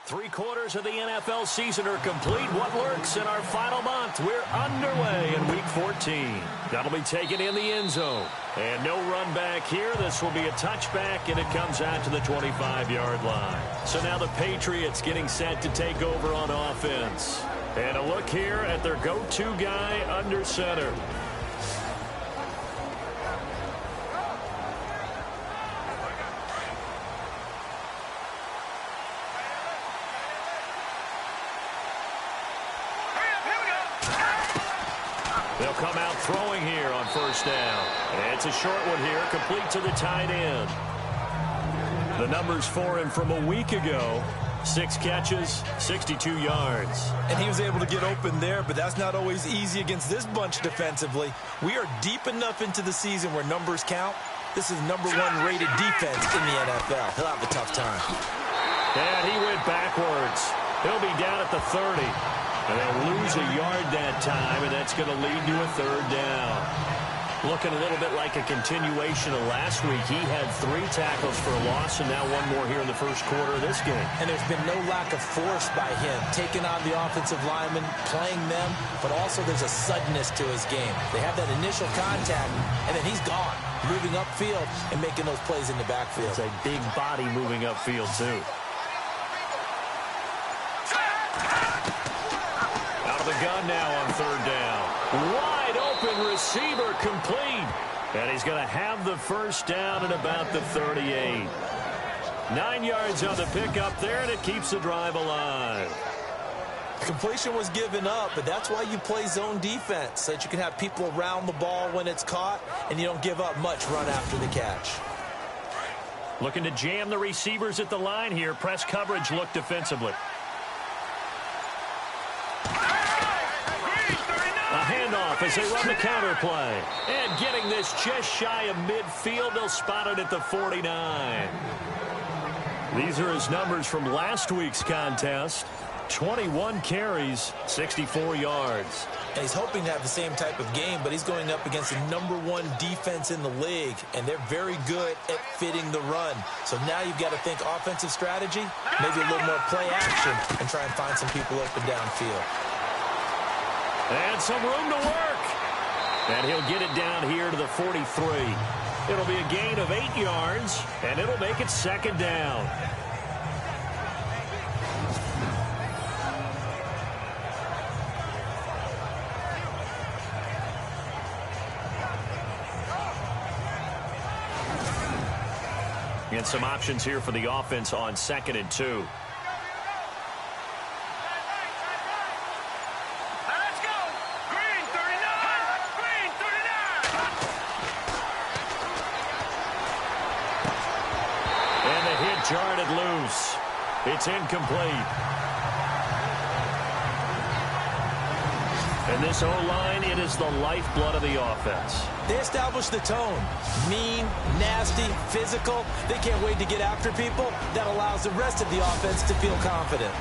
3/4 of the NFL season are complete. What lurks in our final month? We're underway in Week 14. That'll be taken in the end zone. And no run back here. This will be a touchback, and it comes out to the 25-yard line. So now the Patriots getting set to take over on offense. And a look here at their go-to guy under center. They'll come out throwing here on first down. And it's a short one here, complete to the tight end. The numbers for him from a week ago, 6 catches, 62 yards. And he was able to get open there, but that's not always easy against this bunch defensively. We are deep enough into the season where numbers count. This is #1 rated defense in the NFL. He'll have a tough time. And he went backwards. He'll be down at the 30. And they'll lose a yard that time, and that's going to lead to a 3rd down. Looking a little bit like a continuation of last week. He had 3 tackles for a loss, and now 1 more here in the first quarter of this game. And there's been no lack of force by him, taking on the offensive linemen, playing them, but also there's a suddenness to his game. They have that initial contact, and then he's gone, moving upfield and making those plays in the backfield. It's a big body moving upfield, too. The gun now on 3rd down. Wide open receiver complete. And he's going to have the first down at about the 38. 9 yards on the pickup there, and it keeps the drive alive. Completion was given up, but that's why you play zone defense, so that you can have people around the ball when it's caught, and you don't give up much run after the catch. Looking to jam the receivers at the line here. Press coverage look defensively. Handoff as they run the counter play. And getting this just shy of midfield. They'll spot it at the 49. These are his numbers from last week's contest. 21 carries, 64 yards. And he's hoping to have the same type of game, but he's going up against the #1 defense in the league, and they're very good at fitting the run. So now you've got to think offensive strategy, maybe a little more play action, and try and find some people open downfield. And some room to work. And he'll get it down here to the 43. It'll be a gain of 8 yards, and it'll make it 2nd down. And some options here for the offense on 2nd and 2. Jarred loose. It's incomplete. And this O-line, it is the lifeblood of the offense. They establish the tone. Mean, nasty, physical. They can't wait to get after people. That allows the rest of the offense to feel confident.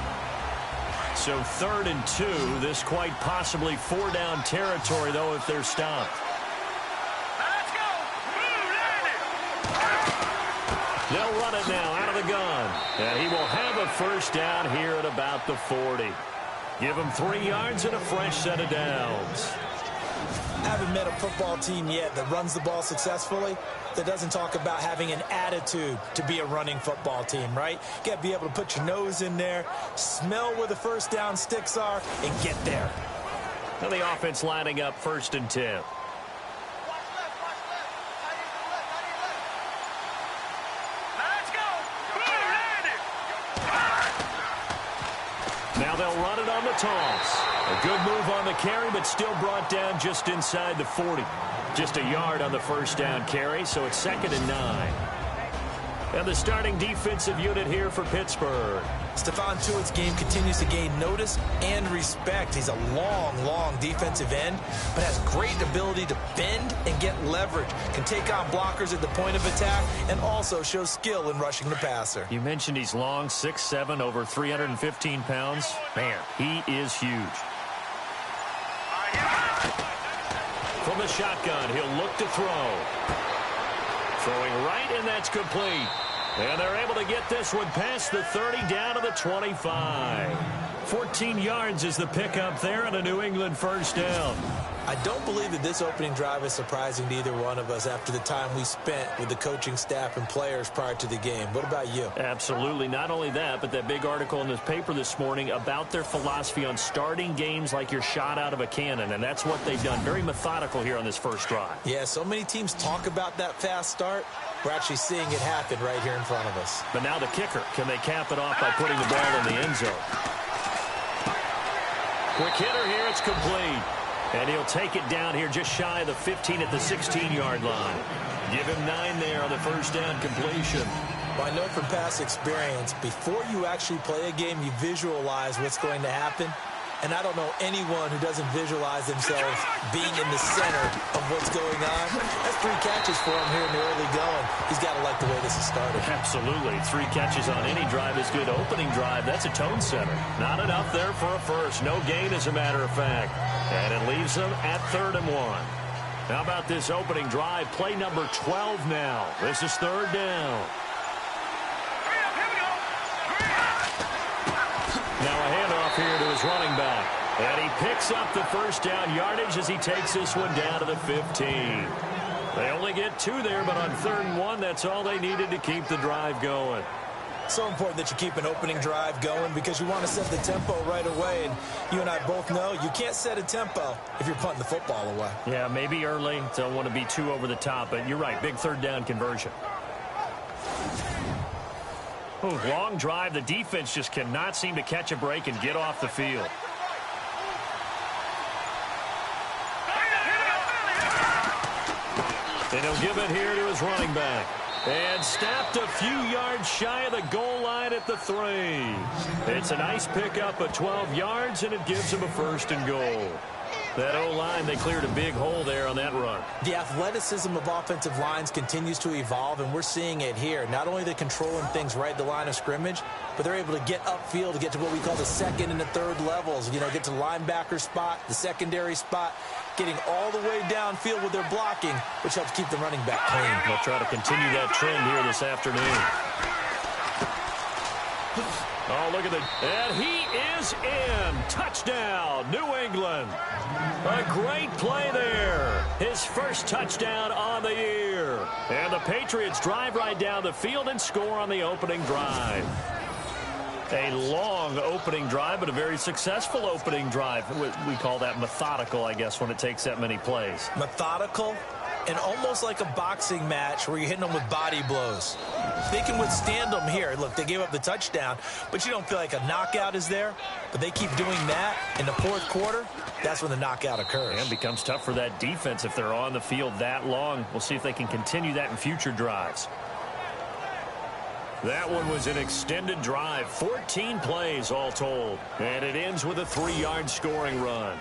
So 3rd and 2. This quite possibly 4-down territory, though, if they're stopped. They'll run it now out of the gun. And he will have a first down here at about the 40. Give him 3 yards and a fresh set of downs. I haven't met a football team yet that runs the ball successfully that doesn't talk about having an attitude to be a running football team, right? You got to be able to put your nose in there, smell where the first down sticks are, and get there. Now the offense lining up 1st and 10. Now they'll run it on the toss. A good move on the carry, but still brought down just inside the 40. Just a yard on the first down carry, so it's 2nd and 9. And the starting defensive unit here for Pittsburgh. Stephon Tuitt's game continues to gain notice and respect. He's a long defensive end, but has great ability to bend and get leverage. Can take on blockers at the point of attack and also shows skill in rushing the passer. You mentioned he's long, 6'7", over 315 pounds. Man, he is huge. From the shotgun, he'll look to throw. Throwing right, and that's complete. And they're able to get this one past the 30 down to the 25. 14 yards is the pickup there and a New England first down. I don't believe that this opening drive is surprising to either one of us after the time we spent with the coaching staff and players prior to the game. What about you? Absolutely. Not only that, but that big article in this paper this morning about their philosophy on starting games like you're shot out of a cannon, and that's what they've done. Very methodical here on this first drive. Yeah, so many teams talk about that fast start. We're actually seeing it happen right here in front of us. But now the kicker. Can they cap it off by putting the ball in the end zone? Quick hitter here. It's complete. And he'll take it down here just shy of the 15 at the 16-yard line. Give him 9 there on the first down completion. Well, I know from past experience, before you actually play a game, you visualize what's going to happen. And I don't know anyone who doesn't visualize themselves being in the center of what's going on. That's 3 catches for him here in the early going. He's got to like the way this has started. Absolutely. 3 catches on any drive is good. Opening drive, that's a tone setter. Not enough there for a first. No gain, as a matter of fact. And it leaves them at 3rd and 1. How about this opening drive? Play number 12 now. This is 3rd down. Now a handoff here to his running back. And he picks up the first down yardage as he takes this one down to the 15. They only get 2 there, but on 3rd and 1, that's all they needed to keep the drive going. So important that you keep an opening drive going because you want to set the tempo right away. And you and I both know you can't set a tempo if you're punting the football away. Yeah, maybe early. Don't want to be too over the top, but you're right. Big 3rd down conversion. Ooh, long drive. The defense just cannot seem to catch a break and get off the field. And he'll give it here to his running back. And snapped a few yards shy of the goal line at the 3. It's a nice pickup of 12 yards, and it gives him a 1st and goal. That O-line, they cleared a big hole there on that run. The athleticism of offensive lines continues to evolve, and we're seeing it here. Not only are they controlling things right at the line of scrimmage, but they're able to get upfield to get to what we call the 2nd and the 3rd levels. You know, get to the linebacker spot, the secondary spot, getting all the way downfield with their blocking, which helps keep the running back clean. They'll try to continue that trend here this afternoon. Oh, look at that. And he is in. Touchdown, New England. A great play there. His first touchdown on the year. And the Patriots drive right down the field and score on the opening drive. A long opening drive, but a very successful opening drive. We call that methodical, I guess, when it takes that many plays. Methodical and almost like a boxing match where you're hitting them with body blows. They can withstand them here. Look, they gave up the touchdown, but you don't feel like a knockout is there. But they keep doing that in the 4th quarter. That's when the knockout occurs. And it becomes tough for that defense if they're on the field that long. We'll see if they can continue that in future drives. That one was an extended drive, 14 plays all told. And it ends with a 3-yard scoring run.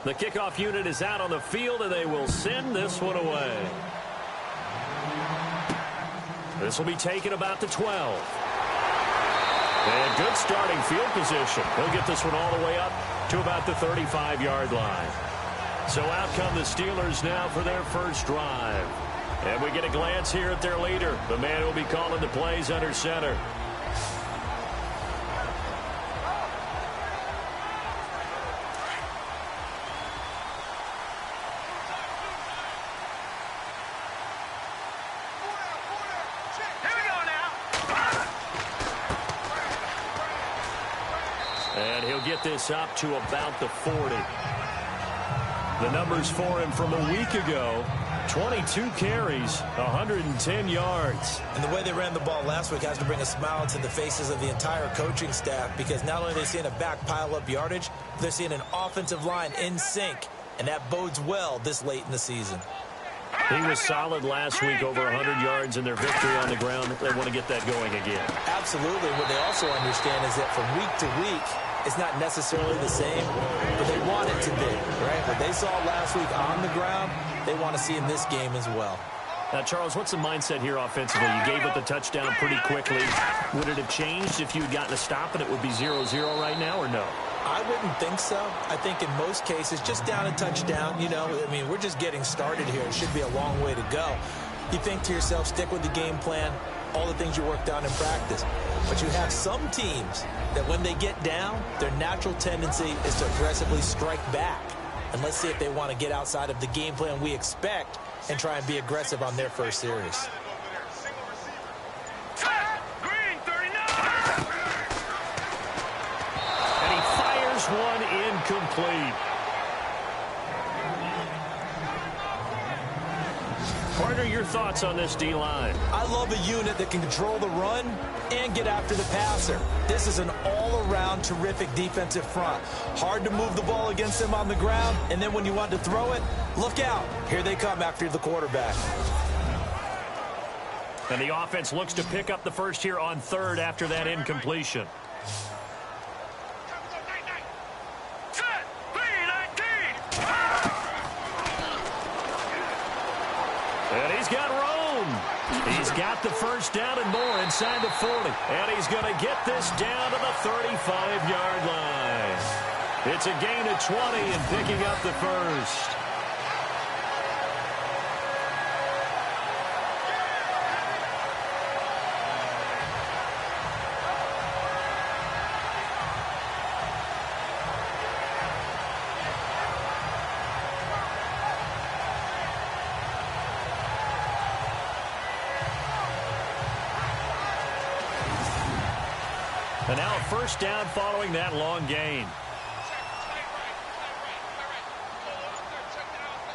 The kickoff unit is out on the field, and they will send this one away. This will be taken about the 12. And good starting field position. He'll get this one all the way up to about the 35-yard line. So out come the Steelers now for their first drive. And we get a glance here at their leader, the man who will be calling the plays under center. And he'll get this up to about the 40. The numbers for him from a week ago: 22 carries, 110 yards. And the way they ran the ball last week has to bring a smile to the faces of the entire coaching staff, because not only are they seeing a back pile up yardage, they're seeing an offensive line in sync, and that bodes well this late in the season. He was solid last week, over 100 yards in their victory on the ground. They want to get that going again. Absolutely. What they also understand is that from week to week, it's not necessarily the same, but they want it to be, right? What they saw last week on the ground, they want to see in this game as well. Now, Charles, what's the mindset here offensively? You gave up the touchdown pretty quickly. Would it have changed if you had gotten a stop and it would be 0-0 right now, or no? I wouldn't think so. I think in most cases, just down a touchdown, you know, I mean, we're just getting started here. It should be a long way to go. You think to yourself, stick with the game plan, all the things you worked on in practice. But you have some teams that when they get down, their natural tendency is to aggressively strike back. And let's see if they want to get outside of the game plan we expect and try and be aggressive on their first series. And he fires one incomplete. Partner, your thoughts on this D-line? I love a unit that can control the run and get after the passer. This is an all-around terrific defensive front. Hard to move the ball against them on the ground, and then when you want to throw it, look out. Here they come after the quarterback. And the offense looks to pick up the first here on third after that incompletion. And he's got room. He's got the first down and more inside the 40. And he's going to get this down to the 35-yard line. It's a gain of 20 and picking up the first. And now a first down following that long gain.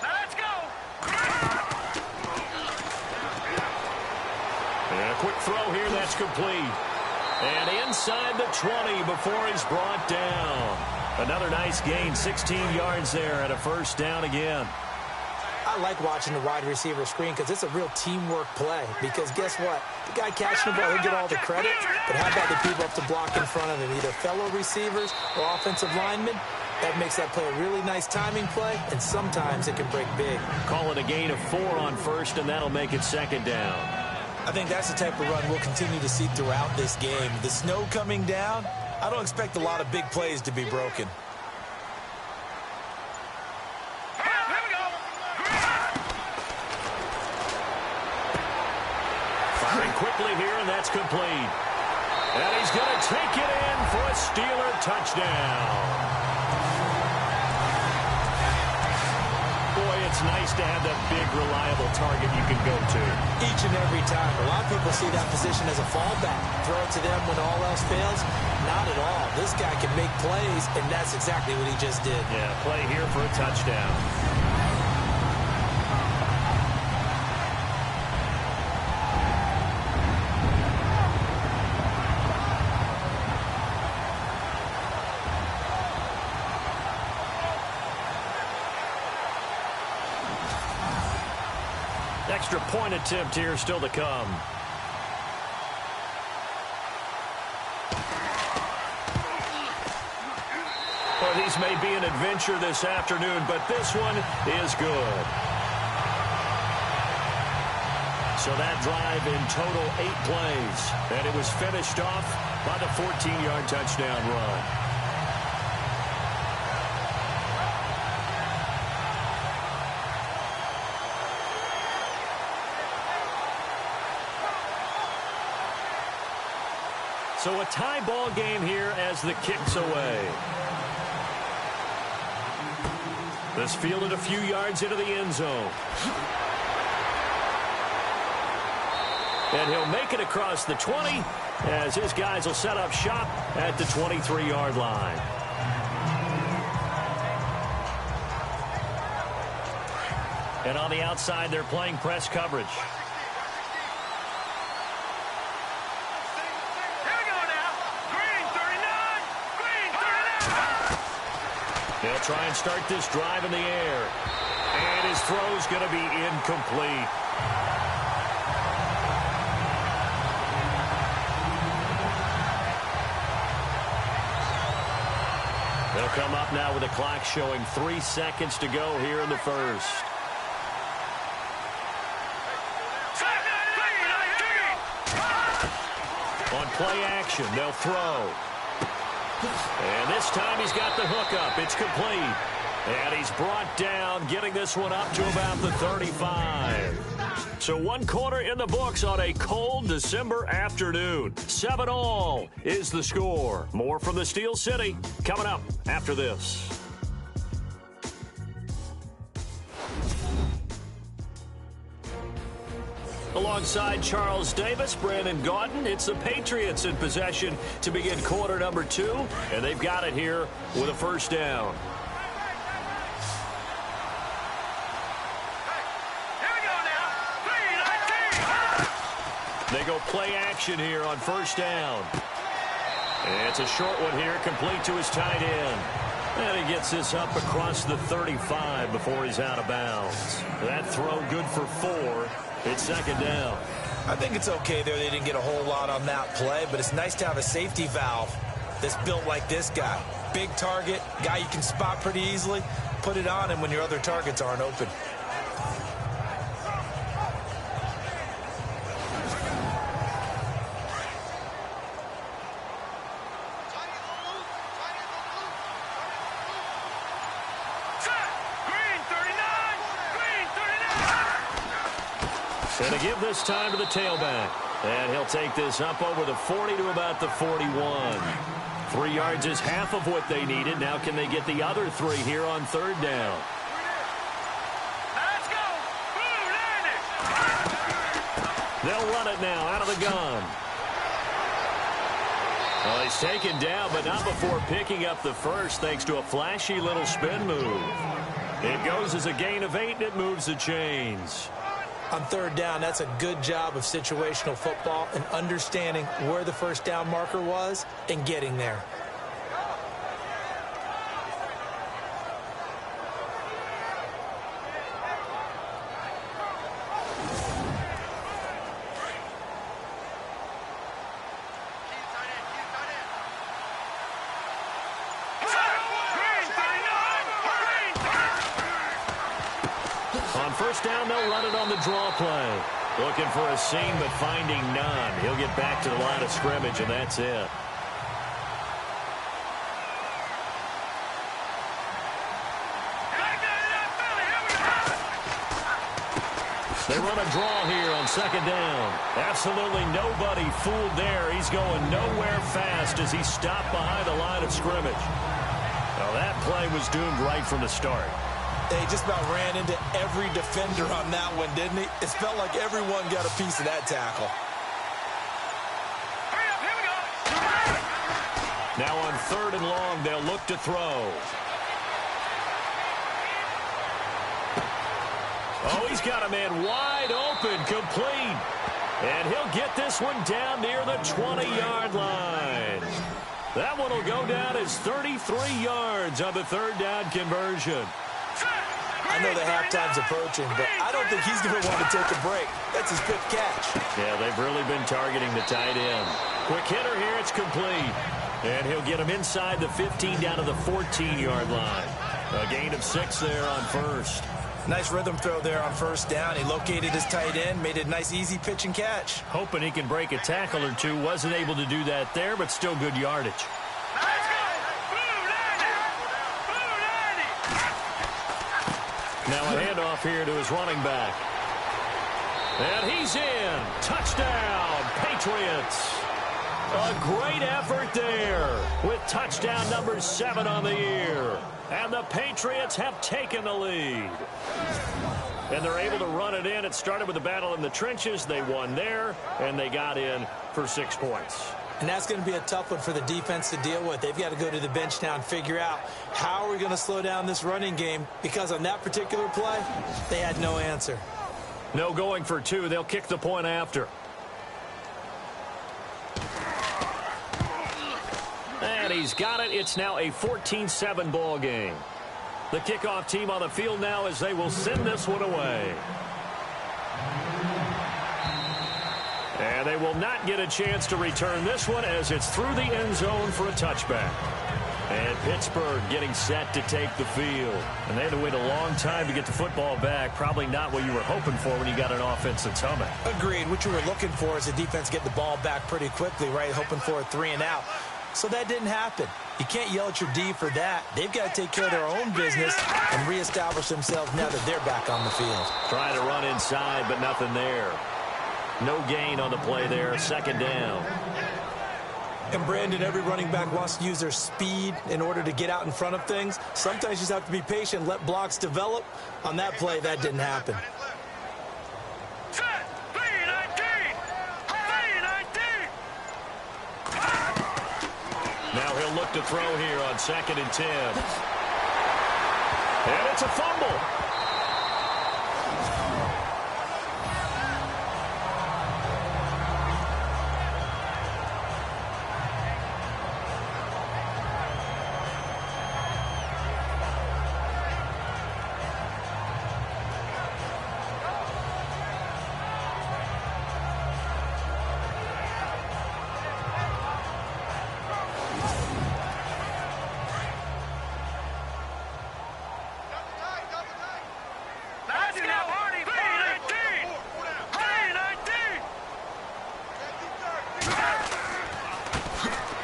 Let's go. And a quick throw here, that's complete. And inside the 20 before he's brought down. Another nice gain, 16 yards there and a first down again. I like watching the wide receiver screen because it's a real teamwork play. Because guess what? The guy catching the ball, he'll get all the credit. But how about the people up to block in front of him? Either fellow receivers or offensive linemen. That makes that play a really nice timing play, and sometimes it can break big. Call it a gain of 4 on first, and that'll make it second down. I think that's the type of run we'll continue to see throughout this game. The snow coming down, I don't expect a lot of big plays to be broken. Firing quickly here, and that's complete. And he's going to take it in for a Steeler touchdown. Boy, it's nice to have that big, reliable target you can go to. Each and every time. A lot of people see that position as a fallback. Throw it to them when all else fails. Not at all. This guy can make plays, and that's exactly what he just did. Yeah, play here for a touchdown. Extra point attempt here still to come. Well, these may be an adventure this afternoon, but this one is good. So that drive in total 8 plays, and it was finished off by the 14-yard touchdown run. So a tie ball game here as the kick's away. This fielded a few yards into the end zone. And he'll make it across the 20 as his guys will set up shop at the 23-yard line. And on the outside, they're playing press coverage. They'll try and start this drive in the air. And his throw's going to be incomplete. They'll come up now with the clock showing 3 seconds to go here in the first. On play action, they'll throw. And this time he's got the hookup. It's complete. And he's brought down, getting this one up to about the 35. So 1 quarter in the books on a cold December afternoon. 7-all is the score. More from the Steel City coming up after this. Alongside Charles Davis, Brandon Gaudin, it's the Patriots in possession to begin quarter number 2, and they've got it here with a first down. They go play action here on first down. And it's a short one here, complete to his tight end. And he gets this up across the 35 before he's out of bounds. That throw good for 4. It's second down. I think it's okay there. They didn't get a whole lot on that play, but it's nice to have a safety valve that's built like this guy. Big target, guy you can spot pretty easily. Put it on him when your other targets aren't open. And to give this time to the tailback. And he'll take this up over the 40 to about the 41. 3 yards is half of what they needed. Now can they get the other 3 here on third down? Let's go! They'll run it now out of the gun. Well, he's taken down, but not before picking up the first thanks to a flashy little spin move. It goes as a gain of 8, and it moves the chains. On third down, that's a good job of situational football and understanding where the first down marker was and getting there. First down, they'll run it on the draw play. Looking for a seam, but finding none. He'll get back to the line of scrimmage, and that's it. They run a draw here on second down. Absolutely nobody fooled there. He's going nowhere fast as he stopped behind the line of scrimmage. Well, that play was doomed right from the start. They just about ran into every defender on that one, didn't he? It felt like everyone got a piece of that tackle. Hurry up, here we go. Now on third and long, they'll look to throw. Oh, he's got a man wide open, complete. And he'll get this one down near the 20-yard line. That one will go down as 33 yards on the third down conversion. I know the halftime's approaching, but I don't think he's going to want to take a break. That's his fifth catch. Yeah, they've really been targeting the tight end. Quick hitter here, it's complete. And he'll get him inside the 15 down to the 14-yard line. A gain of 6 there on first. Nice rhythm throw there on first down. He located his tight end, made it a nice, easy pitch and catch. Hoping he can break a tackle or two. Wasn't able to do that there, but still good yardage. Now a handoff here to his running back. And he's in. Touchdown, Patriots. A great effort there with touchdown number 7 on the year. And the Patriots have taken the lead. And they're able to run it in. It started with a battle in the trenches. They won there, and they got in for 6 points. And that's going to be a tough one for the defense to deal with. They've got to go to the bench now and figure out how are we going to slow down this running game, because on that particular play, they had no answer. No going for 2. They'll kick the point after. And he's got it. It's now a 14-7 ball game. The kickoff team on the field now as they will send this one away. And they will not get a chance to return this one as it's through the end zone for a touchback. And Pittsburgh getting set to take the field. And they had to wait a long time to get the football back. Probably not what you were hoping for when you got an offense that's humming. Agreed. What you were looking for is the defense get the ball back pretty quickly, right? Hoping for a 3 and out. So that didn't happen. You can't yell at your D for that. They've got to take care of their own business and reestablish themselves now that they're back on the field. Trying to run inside, but nothing there. No gain on the play there. Second down. And, Brandon, every running back wants to use their speed in order to get out in front of things. Sometimes you just have to be patient and let blocks develop. On that play, that didn't happen. Now he'll look to throw here on 2nd and 10. And it's a fumble.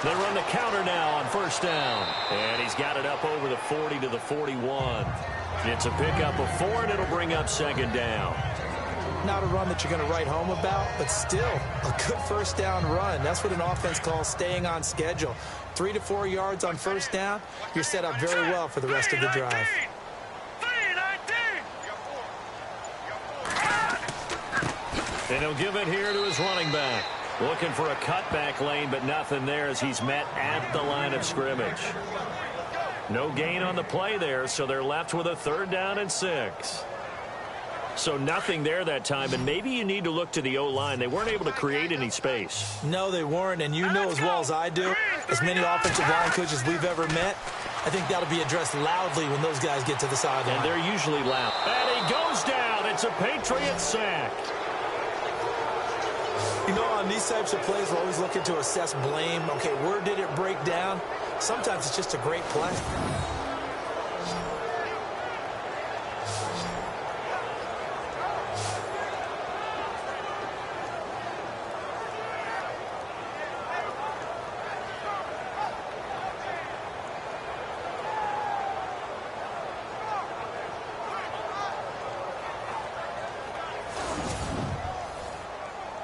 They run the counter now on 1st down. And he's got it up over the 40 to the 41. It's a pickup of 4, and it'll bring up 2nd down. Not a run that you're going to write home about, but still a good 1st down run. That's what an offense calls staying on schedule. 3 to 4 yards on 1st down, you're set up very well for the rest of the drive. And he'll give it here to his running back. Looking for a cutback lane, but nothing there as he's met at the line of scrimmage. No gain on the play there, so they're left with a 3rd down and 6. So nothing there that time, and maybe you need to look to the O-line. They weren't able to create any space. No, they weren't, and you know as well as I do, as many offensive line coaches we've ever met, I think that'll be addressed loudly when those guys get to the sideline. And they're usually loud. And he goes down. It's a Patriot sack. You know, on these types of plays, we're always looking to assess blame. Okay, where did it break down? Sometimes it's just a great play.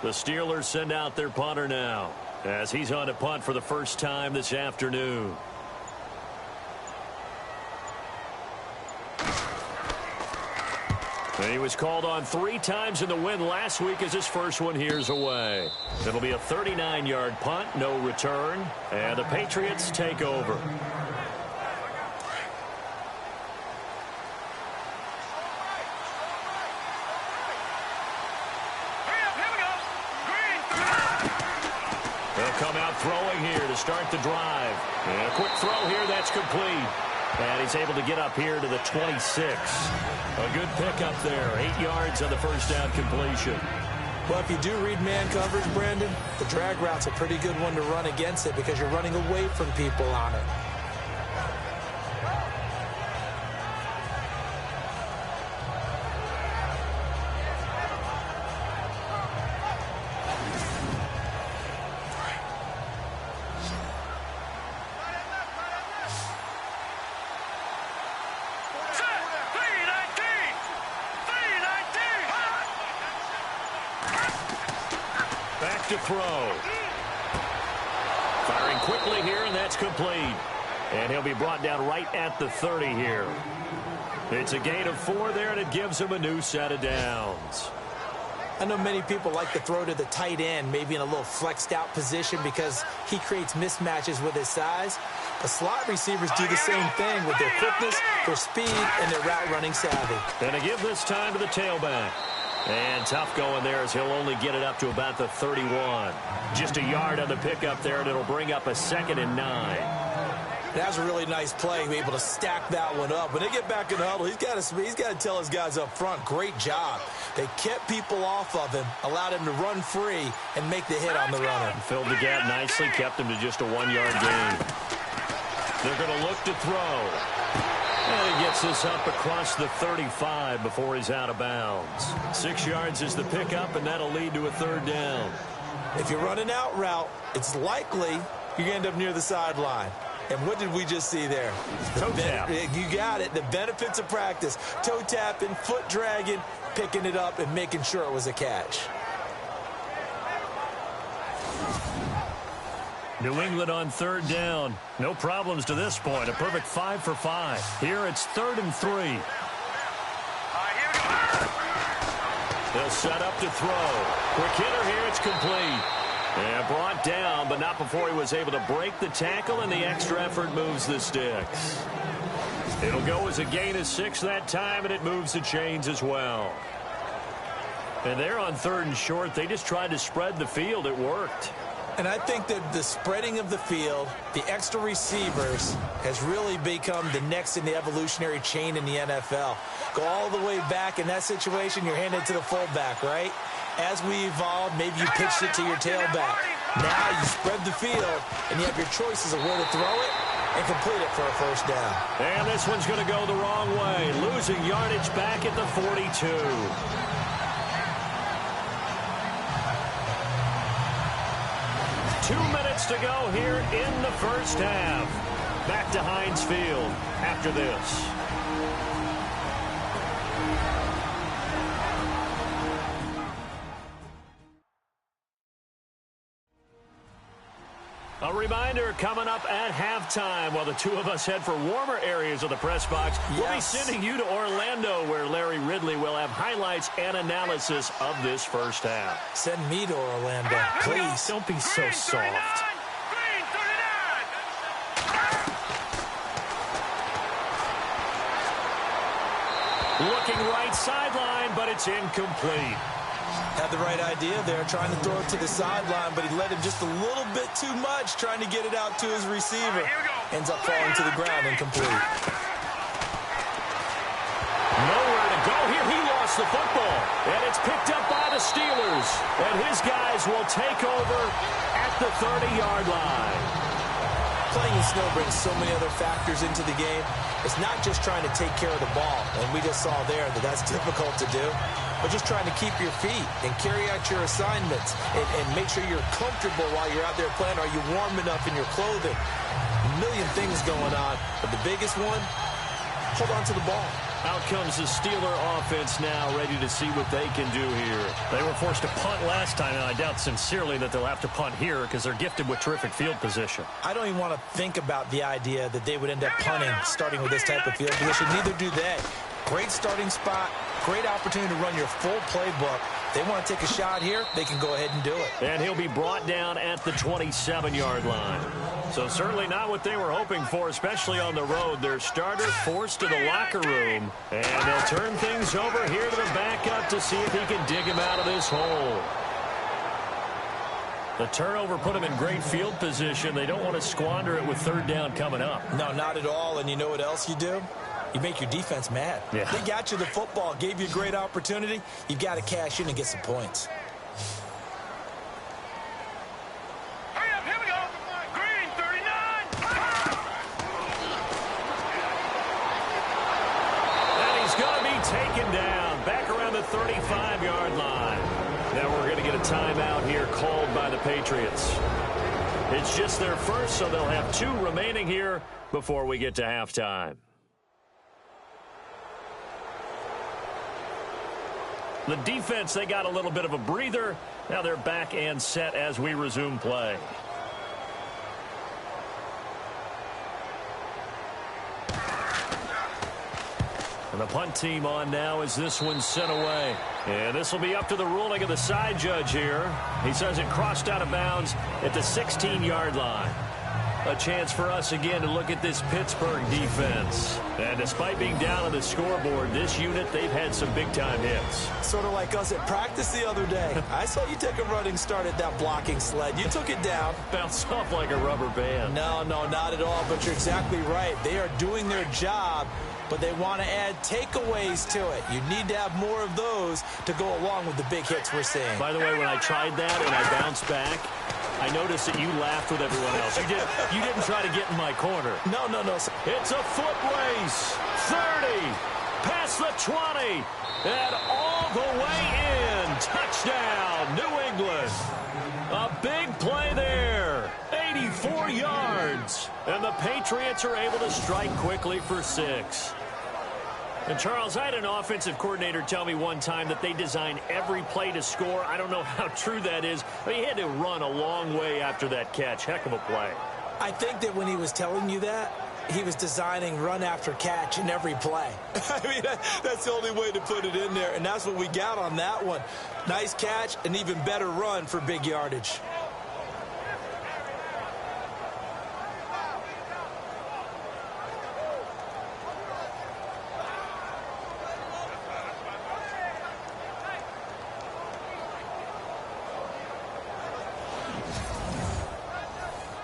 The Steelers send out their punter now as he's on to punt for the first time this afternoon. And he was called on 3 times in the win last week as his first one here's away. It'll be a 39-yard punt, no return, and the Patriots take over. Come out throwing here to start the drive. And a quick throw here, that's complete. And he's able to get up here to the 26. A good pickup there. 8 yards on the first down completion. Well, if you do read man coverage, Brandon, the drag route's a pretty good one to run against it because you're running away from people on it. To throw. Firing quickly here, and that's complete. And he'll be brought down right at the 30 here. It's a gain of 4 there, and it gives him a new set of downs. I know many people like to throw to the tight end, maybe in a little flexed out position because he creates mismatches with his size. But slot receivers do the same thing with their quickness, their speed, and their route running savvy. And to give this time to the tailback. And tough going there as he'll only get it up to about the 31. Just a yard on the pickup there, and it'll bring up a 2nd and 9. That's a really nice play, be able to stack that one up. When they get back in the huddle, he's got to tell his guys up front, great job. They kept people off of him, allowed him to run free, and make the hit on the runner. Filled the gap nicely, kept him to just a 1-yard gain. They're going to look to throw. And he gets this up across the 35 before he's out of bounds. 6 yards is the pickup, and that'll lead to a 3rd down. If you run an out route, it's likely you're going to end up near the sideline. And what did we just see there? Toe tap. You got it. The benefits of practice. Toe tapping, foot dragging, picking it up, and making sure it was a catch. New England on third down. No problems to this point. A perfect 5 for 5. Here it's 3rd and 3. They'll set up to throw. Quick hitter here. It's complete. And brought down, but not before he was able to break the tackle, and the extra effort moves the sticks. It'll go as a gain of 6 that time, and it moves the chains as well. And they're on 3rd and short. They just tried to spread the field. It worked. And I think that the spreading of the field, the extra receivers, has really become the next in the evolutionary chain in the NFL. Go all the way back in that situation, you're handed to the fullback, right? As we evolve, maybe you pitched it to your tailback. Now you spread the field, and you have your choices of where to throw it and complete it for a first down. And this one's going to go the wrong way, losing yardage back at the 42. 2 minutes to go here in the first half. Back to Heinz Field after this. A reminder coming up at halftime while the two of us head for warmer areas of the press box. Yes. We'll be sending you to Orlando where Larry Ridley will have highlights and analysis of this first half. Send me to Orlando, please. Don't be so soft. Looking right sideline, but it's incomplete. Had the right idea there, trying to throw it to the sideline, but he let him just a little bit too much, trying to get it out to his receiver. Ends up falling to the ground, incomplete. Nowhere to go here. He lost the football, and it's picked up by the Steelers. And his guys will take over at the 30-yard line. Playing in snow brings so many other factors into the game. It's not just trying to take care of the ball, and we just saw there that that's difficult to do, but just trying to keep your feet and carry out your assignments and make sure you're comfortable while you're out there playing. Are you warm enough in your clothing? A million things going on, but the biggest one, hold on to the ball. Out comes the Steeler offense now, ready to see what they can do here. They were forced to punt last time, and I doubt sincerely that they'll have to punt here because they're gifted with terrific field position. I don't even want to think about the idea that they would end up punting starting with this type of field position. Neither do they. Great starting spot, great opportunity to run your full playbook. They want to take a shot here, they can go ahead and do it. And he'll be brought down at the 27-yard line. So certainly not what they were hoping for, especially on the road. Their starter forced to the locker room. And they'll turn things over here to the backup to see if he can dig him out of this hole. The turnover put him in great field position. They don't want to squander it with 3rd down coming up. No, not at all. And you know what else you do? You make your defense mad. Yeah. They got you the football, gave you a great opportunity. You've got to cash in and get some points. Hurry up, here we go. Green, 39. And he's going to be taken down back around the 35-yard line. Now we're going to get a timeout here called by the Patriots. It's just their first, so they'll have 2 remaining here before we get to halftime. The defense, they got a little bit of a breather. Now they're back and set as we resume play. And the punt team on now as this one's sent away. And this will be up to the ruling of the side judge here. He says it crossed out of bounds at the 16-yard line. A chance for us again to look at this Pittsburgh defense. And despite being down on the scoreboard, this unit, they've had some big-time hits. Sort of like us at practice the other day. I saw you take a running start at that blocking sled. You took it down. Bounced off like a rubber band. No, not at all, but you're exactly right. They are doing their job, but they want to add takeaways to it. You need to have more of those to go along with the big hits we're seeing. By the way, when I tried that and I bounced back, I noticed that you laughed with everyone else. You didn't try to get in my corner. No. It's a foot race. 30, past the 20, and all the way in. Touchdown, New England. A big play there. 84 yards. And the Patriots are able to strike quickly for 6. And, Charles, I had an offensive coordinator tell me one time that they design every play to score. I don't know how true that is, but he had to run a long way after that catch. Heck of a play. I think that when he was telling you that, he was designing run after catch in every play. I mean, that's the only way to put it in there, and that's what we got on that one. Nice catch, an even better run for big yardage.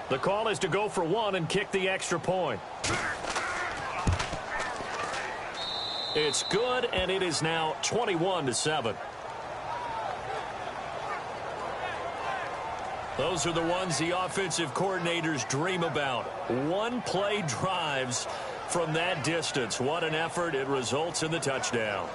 The call is to go for 1 and kick the extra point. It's good, and it is now 21-7. Those are the ones the offensive coordinators dream about. One-play drives from that distance. What an effort. It results in the touchdown.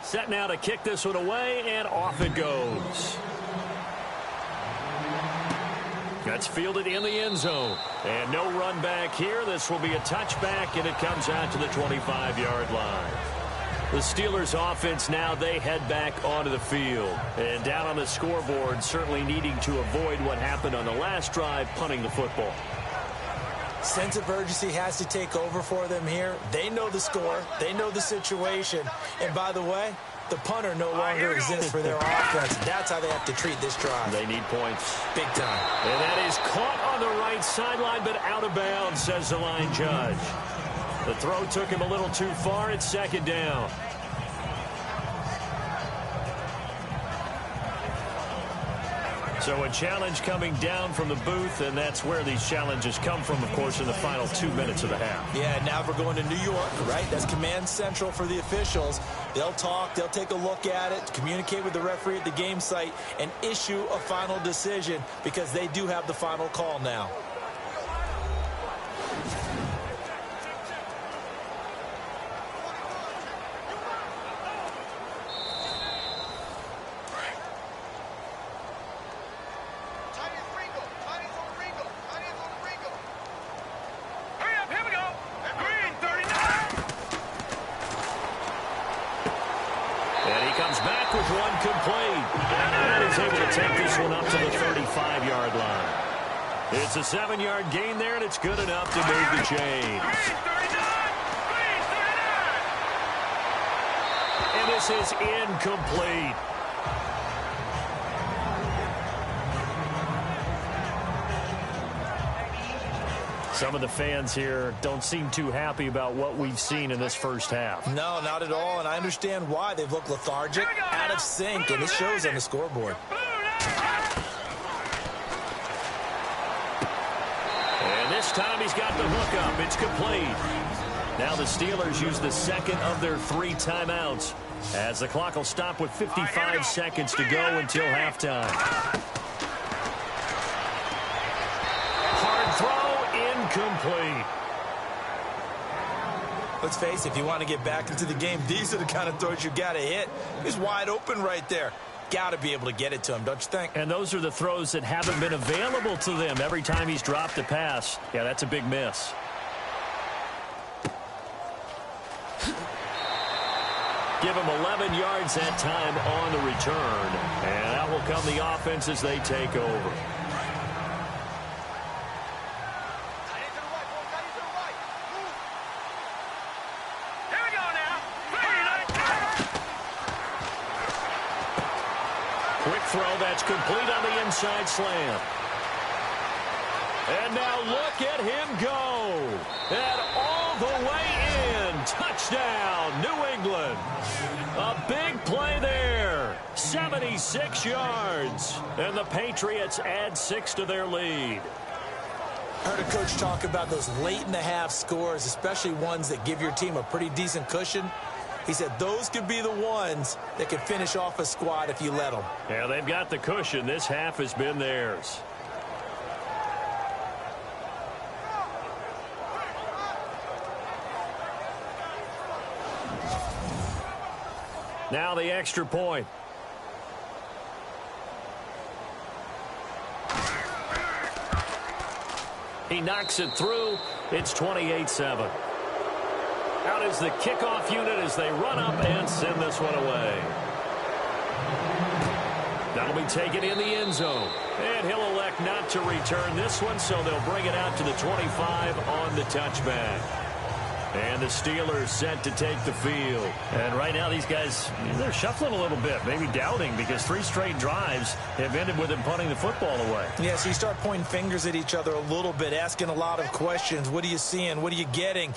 Set now to kick this one away, and off it goes. That's fielded in the end zone. And no run back here. This will be a touchback, and it comes out to the 25-yard line. The Steelers offense now, they head back onto the field. And down on the scoreboard, certainly needing to avoid what happened on the last drive, punting the football. Sense of urgency has to take over for them here. They know the score. They know the situation. And by the way, the punter no longer exists for their offense. That's how they have to treat this drive. They need points. Big time. And that is caught on the right sideline, but out of bounds, says the line judge. The throw took him a little too far. It's second down. So a challenge coming down from the booth, and that's where these challenges come from, of course, in the final 2 minutes of the half. Yeah, now we're going to New York, right? That's command central for the officials. They'll talk, they'll take a look at it, communicate with the referee at the game site, and issue a final decision because they do have the final call now. It's a 7-yard gain there, and it's good enough to move the chains. And this is incomplete. Some of the fans here don't seem too happy about what we've seen in this first half. No, not at all, and I understand why. They've looked lethargic, out of sync, and it shows on the scoreboard. This time he's got the hook up. It's complete. Now the Steelers use the second of their 3 timeouts as the clock will stop with 55 seconds to go until halftime. Hard throw, incomplete. Let's face it, if you want to get back into the game, these are the kind of throws you got to hit. He's wide open right there. Got to be able to get it to him, don't you think? And those are the throws that haven't been available to them every time he's dropped a pass. Yeah, that's a big miss. Give him 11 yards that time on the return. And that will come the offense as they take over. Throw that's complete on the inside slant. And now look at him go. And all the way in. Touchdown, New England. A big play there. 76 yards. And the Patriots add 6 to their lead. I heard a coach talk about those late-in-the-half scores, especially ones that give your team a pretty decent cushion. He said those could be the ones that could finish off a squad if you let them. Yeah, they've got the cushion. This half has been theirs. Now the extra point. He knocks it through. It's 28-7. Out is the kickoff unit as they run up and send this one away. That'll be taken in the end zone. And he'll elect not to return this one, so they'll bring it out to the 25 on the touchback. And the Steelers set to take the field. And right now these guys, they're shuffling a little bit, maybe doubting, because 3 straight drives have ended with them punting the football away. Yeah, so you start pointing fingers at each other a little bit, asking a lot of questions. What are you seeing? What are you getting?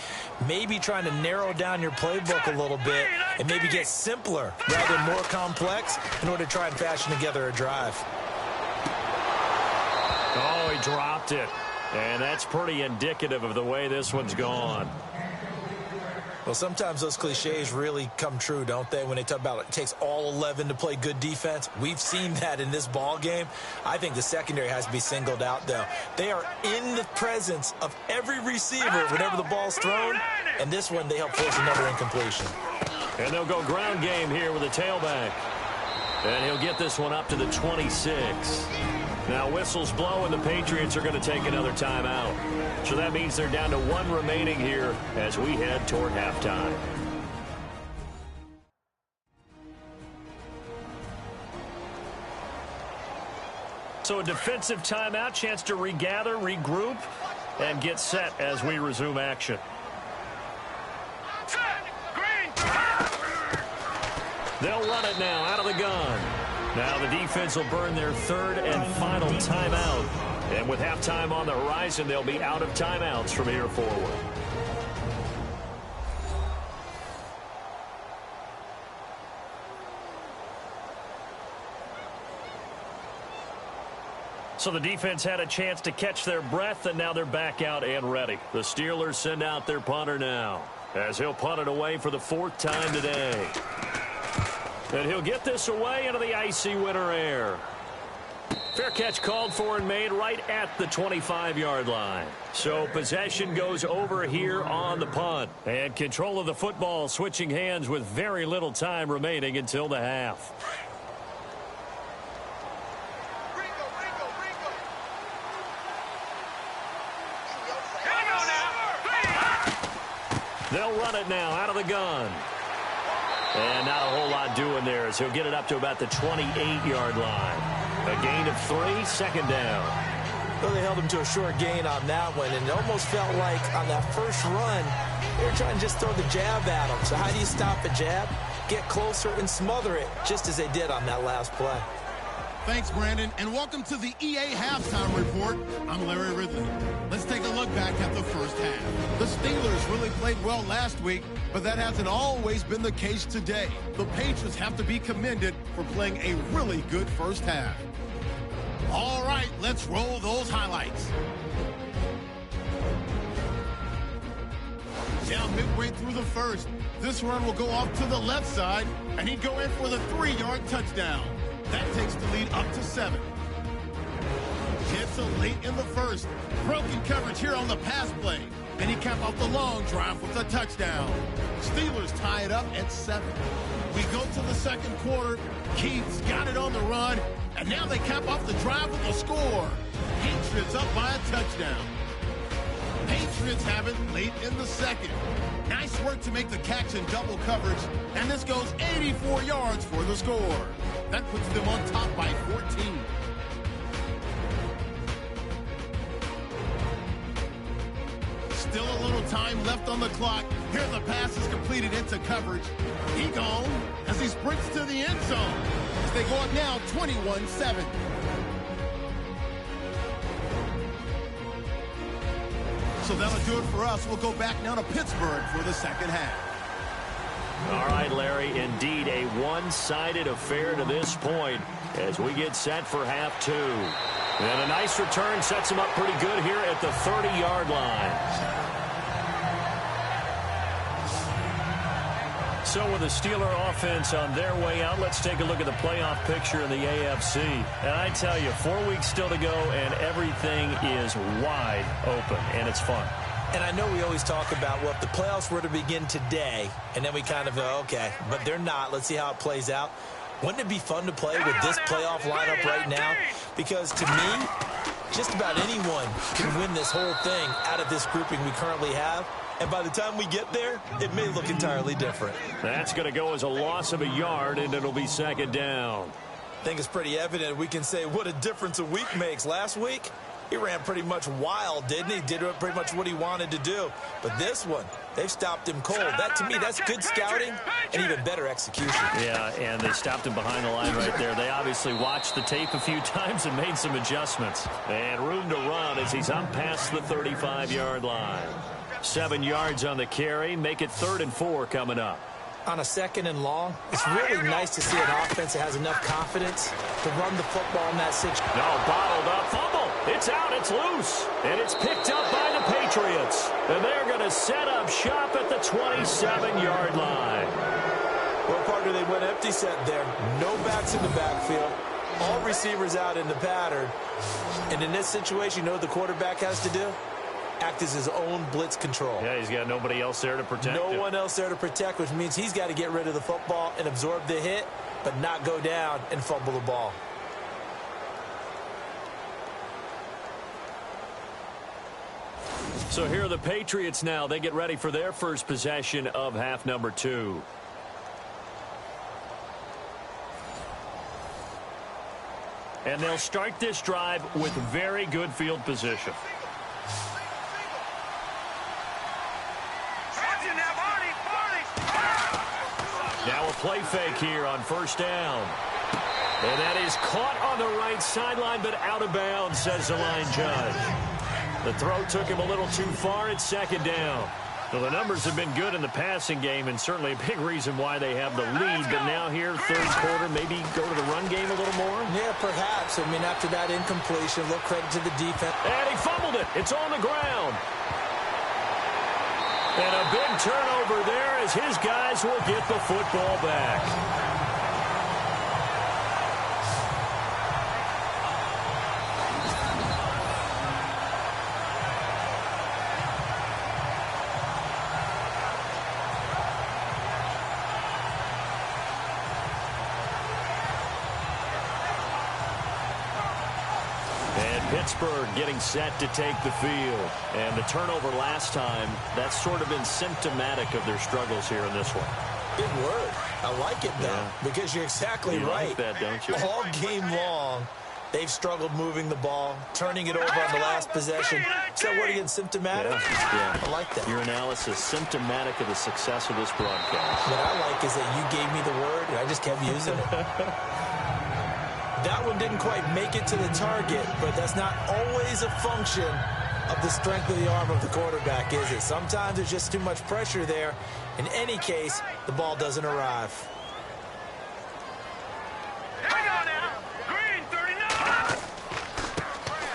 Maybe trying to narrow down your playbook a little bit and maybe get simpler rather than more complex in order to try and fashion together a drive. Oh, he dropped it. And that's pretty indicative of the way this one's gone. Well, sometimes those cliches really come true, don't they, when they talk about it takes all 11 to play good defense. We've seen that in this ball game. I think the secondary has to be singled out, though. They are in the presence of every receiver whenever the ball's thrown, and this one they help force another incompletion. And they'll go ground game here with a tailback. And he'll get this one up to the 26. Now whistles blow, and the Patriots are going to take another timeout. So that means they're down to 1 remaining here as we head toward halftime. So a defensive timeout, chance to regather, regroup, and get set as we resume action. They'll run it now out of the gun. Now the defense will burn their 3rd and final timeout. And with halftime on the horizon, they'll be out of timeouts from here forward. So the defense had a chance to catch their breath, and now they're back out and ready. The Steelers send out their punter now, as he'll punt it away for the 4th time today. And he'll get this away into the icy winter air. Fair catch called for and made right at the 25-yard line. So possession goes over here on the punt. And control of the football switching hands with very little time remaining until the half. They'll run it now out of the gun. And not a whole lot doing there as he'll get it up to about the 28-yard line. A gain of 3, 2nd down. Well, they held him to a short gain on that one, and it almost felt like on that first run, they were trying to just throw the jab at him. So how do you stop a jab? Get closer and smother it, just as they did on that last play. Thanks, Brandon, and welcome to the EA Halftime Report. I'm Larry Ridley. Let's take a look back at the first half. The Steelers really played well last week, but that hasn't always been the case today. The Patriots have to be commended for playing a really good first half. All right, let's roll those highlights. Down midway through the first, this run will go off to the left side, and he'd go in for the 3-yard touchdown. That takes the lead up to 7. Jensen late in the first. Broken coverage here on the pass play. And he capped off the long drive with a touchdown. Steelers tie it up at 7. We go to the second quarter. Keith's got it on the run. And now they cap off the drive with a score. Patriots up by a touchdown. Patriots have it late in the second. Nice work to make the catch in double coverage. And this goes 84 yards for the score. That puts them on top by 14. Still a little time left on the clock. Here the pass is completed into coverage. He gone as he sprints to the end zone. As they go up now 21-7. So that'll do it for us. We'll go back now to Pittsburgh for the second half. All right, Larry, indeed a one-sided affair to this point as we get set for half 2. And a nice return sets him up pretty good here at the 30-yard line. So with the Steeler offense on their way out, let's take a look at the playoff picture in the AFC. And I tell you, 4 weeks still to go, and everything is wide open, and it's fun. And I know we always talk about, well, if the playoffs were to begin today, and then we kind of go, okay, but they're not. Let's see how it plays out. Wouldn't it be fun to play with this playoff lineup right now? Because to me, just about anyone can win this whole thing out of this grouping we currently have. And by the time we get there, it may look entirely different. That's going to go as a loss of a yard, and it'll be second down. I think it's pretty evident we can say what a difference a week makes. Last week, he ran pretty much wild, didn't he? Did pretty much what he wanted to do. But this one, they've stopped him cold. That, to me, that's good scouting and even better execution. Yeah, and they stopped him behind the line right there. They obviously watched the tape a few times and made some adjustments. And room to run as he's up past the 35-yard line. 7 yards on the carry. Make it 3rd and 4 coming up. On a 2nd and long, it's really nice to see an offense that has enough confidence to run the football in that situation. No, bottled up fumble. It's out, it's loose, and it's picked up by the Patriots. And they're going to set up shop at the 27-yard line. Well, partner, they went empty set there. No backs in the backfield. All receivers out in the pattern. And in this situation, you know what the quarterback has to do? Act as his own blitz control. Yeah, he's got nobody else there to protect him. No one else there to protect, which means he's got to get rid of the football and absorb the hit, but not go down and fumble the ball. So here are the Patriots now. They get ready for their first possession of half number 2. And they'll start this drive with very good field position. Now a play fake here on first down. And that is caught on the right sideline, but out of bounds, says the line judge. The throw took him a little too far. It's second down. So the numbers have been good in the passing game, and certainly a big reason why they have the lead. But now here, third quarter, maybe go to the run game a little more? Yeah, perhaps. I mean, after that incompletion, a little credit to the defense. And he fumbled it. It's on the ground. And a big turnover there as his guys will get the football back. Pittsburgh getting set to take the field. And the turnover last time, that's sort of been symptomatic of their struggles here in this one. Big word. I like it, though, because you're exactly right. Like that, don't you? All game long, they've struggled moving the ball, turning it over on the last possession. Is that word again, symptomatic? Yeah. I like that. Your analysis, symptomatic of the success of this broadcast. What I like is that you gave me the word, and I just kept using it. That one didn't quite make it to the target, but that's not always a function of the strength of the arm of the quarterback, is it? Sometimes there's just too much pressure there. In any case, the ball doesn't arrive.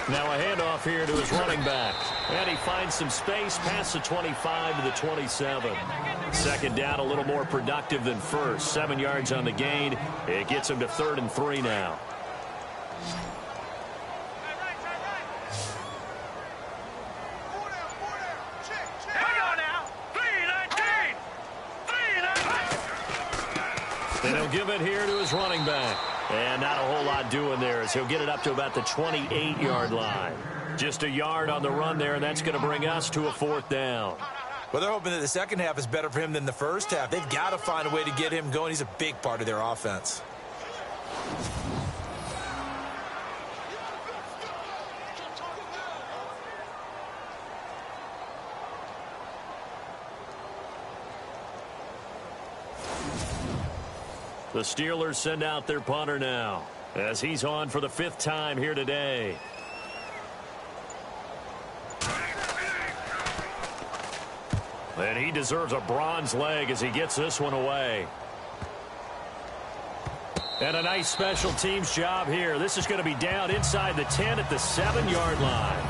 Now a handoff here to his running back. And he finds some space past the 25 to the 27. Second down, a little more productive than first. 7 yards on the gain. It gets him to 3rd and 3 now. And he'll give it here to his running back. And not a whole lot doing there as he'll get it up to about the 28-yard line. Just a yard on the run there, and that's going to bring us to a 4th down. Well, they're hoping that the second half is better for him than the first half. They've got to find a way to get him going. He's a big part of their offense. The Steelers send out their punter now as he's on for the 5th time here today. And he deserves a bronze leg as he gets this one away. And a nice special teams job here. This is going to be down inside the 10 at the 7-yard line.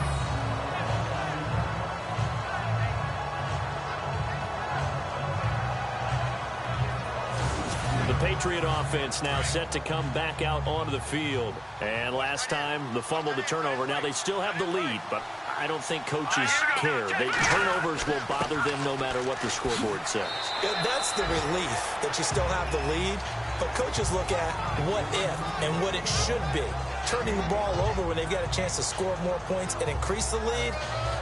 The Patriot offense now set to come back out onto the field. And last time, the fumble, the turnover. Now they still have the lead, but I don't think coaches care. Turnovers will bother them no matter what the scoreboard says. Yeah, that's the relief that you still have the lead. But coaches look at what if and what it should be. Turning the ball over when they've got a chance to score more points and increase the lead,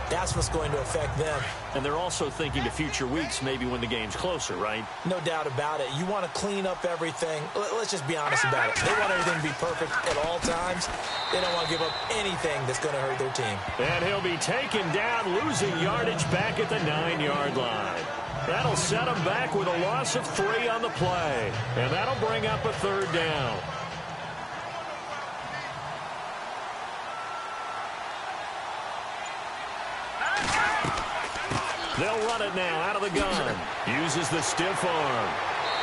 that's what's going to affect them. And they're also thinking to future weeks, maybe when the game's closer, right? No doubt about it. You want to clean up everything. Let's just be honest about it. They want everything to be perfect at all times. They don't want to give up anything that's going to hurt their team. And he'll be taken down, losing yardage back at the 9-yard line. That'll set him back with a loss of 3 on the play. And that'll bring up a 3rd down. They'll run it now out of the gun. Uses the stiff arm.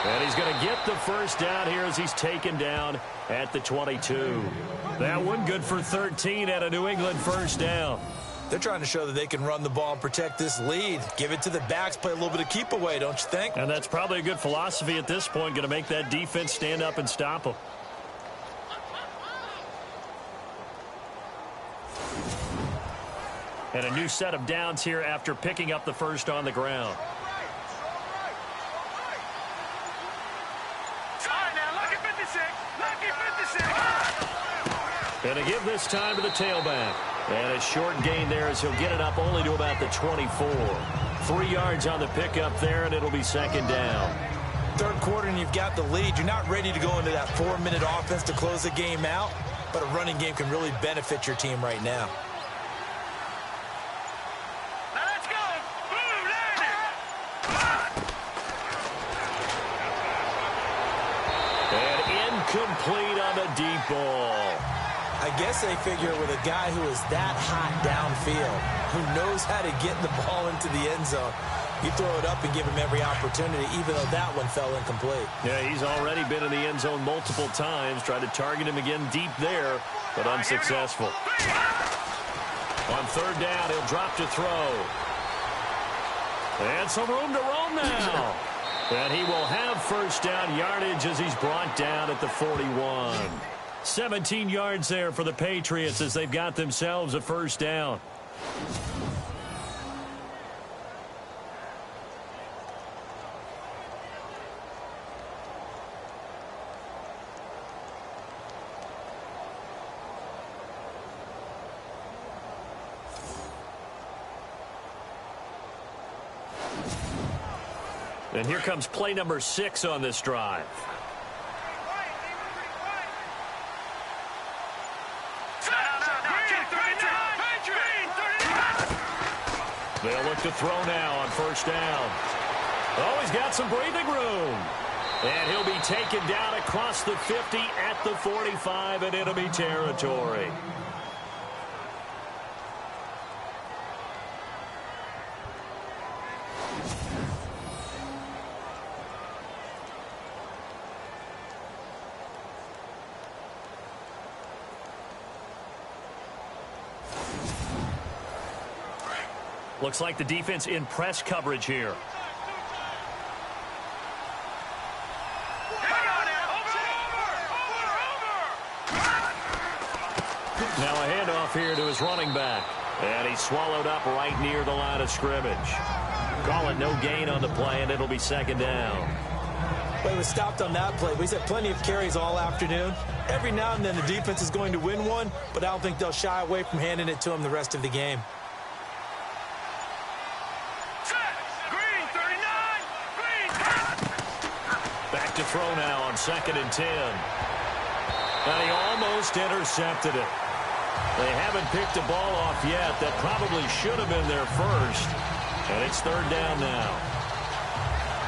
And he's going to get the 1st down here as he's taken down at the 22. That one good for 13 at a New England 1st down. They're trying to show that they can run the ball and protect this lead. Give it to the backs, play a little bit of keep away, don't you think? And that's probably a good philosophy at this point, going to make that defense stand up and stop them. And a new set of downs here after picking up the 1st on the ground. And to give this time to the tailback. And a short gain there as he'll get it up only to about the 24. 3 yards on the pickup there, and it'll be 2nd down. 3rd quarter and you've got the lead. You're not ready to go into that 4-minute offense to close the game out, but a running game can really benefit your team right now. Complete on the deep ball. I guess they figure with a guy who is that hot downfield, who knows how to get the ball into the end zone, you throw it up and give him every opportunity, even though that one fell incomplete. Yeah, he's already been in the end zone multiple times. Tried to target him again deep there, but unsuccessful. On 3rd down, he'll drop to throw. And some room to roam now. And he will have 1st down yardage as he's brought down at the 41. 17 yards there for the Patriots as they've got themselves a 1st down. And here comes play number 6 on this drive. They'll look to throw now on 1st down. Oh, he's got some breathing room. And he'll be taken down across the 50 at the 45 in enemy territory. Looks like the defense in press coverage here. Now a handoff here to his running back. And he's swallowed up right near the line of scrimmage. Call it no gain on the play, and it'll be 2nd down. Well, he was stopped on that play. He's had plenty of carries all afternoon. Every now and then the defense is going to win one, but I don't think they'll shy away from handing it to him the rest of the game. To throw now on 2nd and 10. And he almost intercepted it. They haven't picked the ball off yet. That probably should have been their 1st. And it's 3rd down now.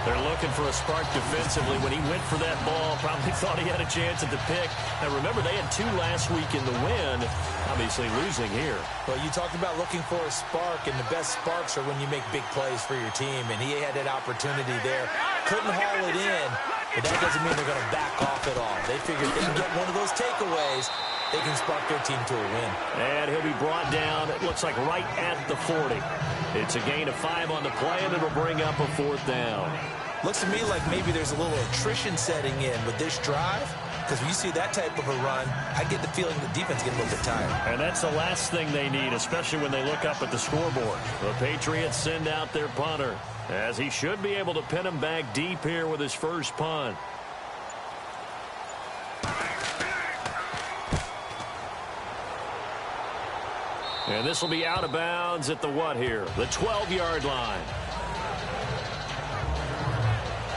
They're looking for a spark defensively. When he went for that ball, probably thought he had a chance at the pick. Now remember, they had 2 last week in the win. Obviously losing here. Well, you talked about looking for a spark, and the best sparks are when you make big plays for your team. And he had that opportunity there. Couldn't haul it in. But that doesn't mean they're going to back off at all. They figure if they can get one of those takeaways, they can spark their team to a win. And he'll be brought down, it looks like right at the 40. It's a gain of 5 on the play, and it'll bring up a 4th down. Looks to me like maybe there's a little attrition setting in with this drive. Because when you see that type of a run, I get the feeling the defense gets a little bit tired. And that's the last thing they need, especially when they look up at the scoreboard. The Patriots send out their punter, as he should be able to pin him back deep here with his first punt. And this will be out of bounds at the what here? The 12-yard line.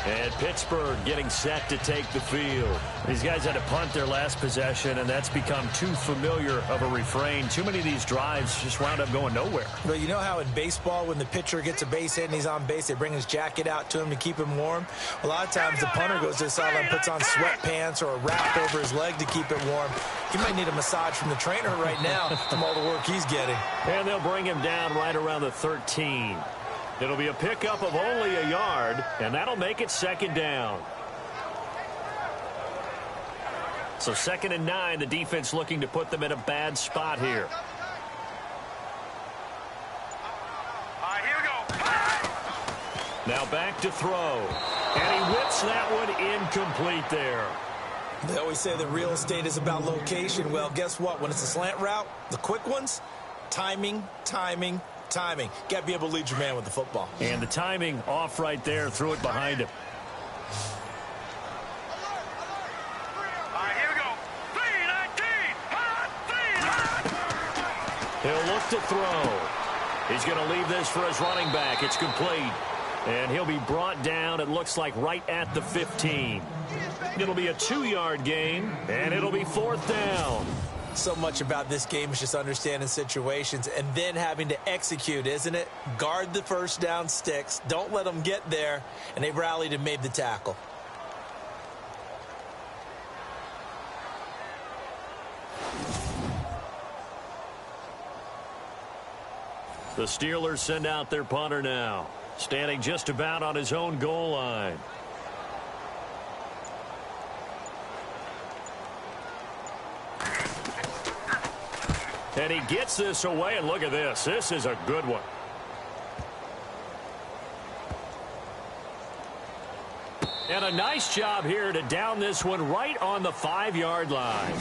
And Pittsburgh getting set to take the field. These guys had to punt their last possession, and that's become too familiar of a refrain. Too many of these drives just wound up going nowhere. Well, you know how in baseball, when the pitcher gets a base hit and he's on base, they bring his jacket out to him to keep him warm? A lot of times the punter goes to the sideline, puts on sweatpants or a wrap over his leg to keep it warm. He might need a massage from the trainer right now from all the work he's getting. And they'll bring him down right around the 13. It'll be a pickup of only a yard, and that'll make it second down. So 2nd and 9, the defense looking to put them in a bad spot here. Here we go. Now back to throw. And he whips that one incomplete there. They always say that real estate is about location. Well, guess what? When it's a slant route, the quick ones, timing. Got to be able to lead your man with the football. And the timing off right there, threw it behind him. Here we go. 3-19. He'll look to throw. He's going to leave this for his running back. It's complete. And he'll be brought down, it looks like, right at the 15. It'll be a 2-yard gain, and it'll be 4th down. So much about this game is just understanding situations and then having to execute, isn't it? Guard the first down sticks. Don't let them get there. And they rallied and made the tackle. The Steelers send out their punter now, standing just about on his own goal line. And he gets this away, and look at this. This is a good one. And a nice job here to down this one right on the 5-yard line.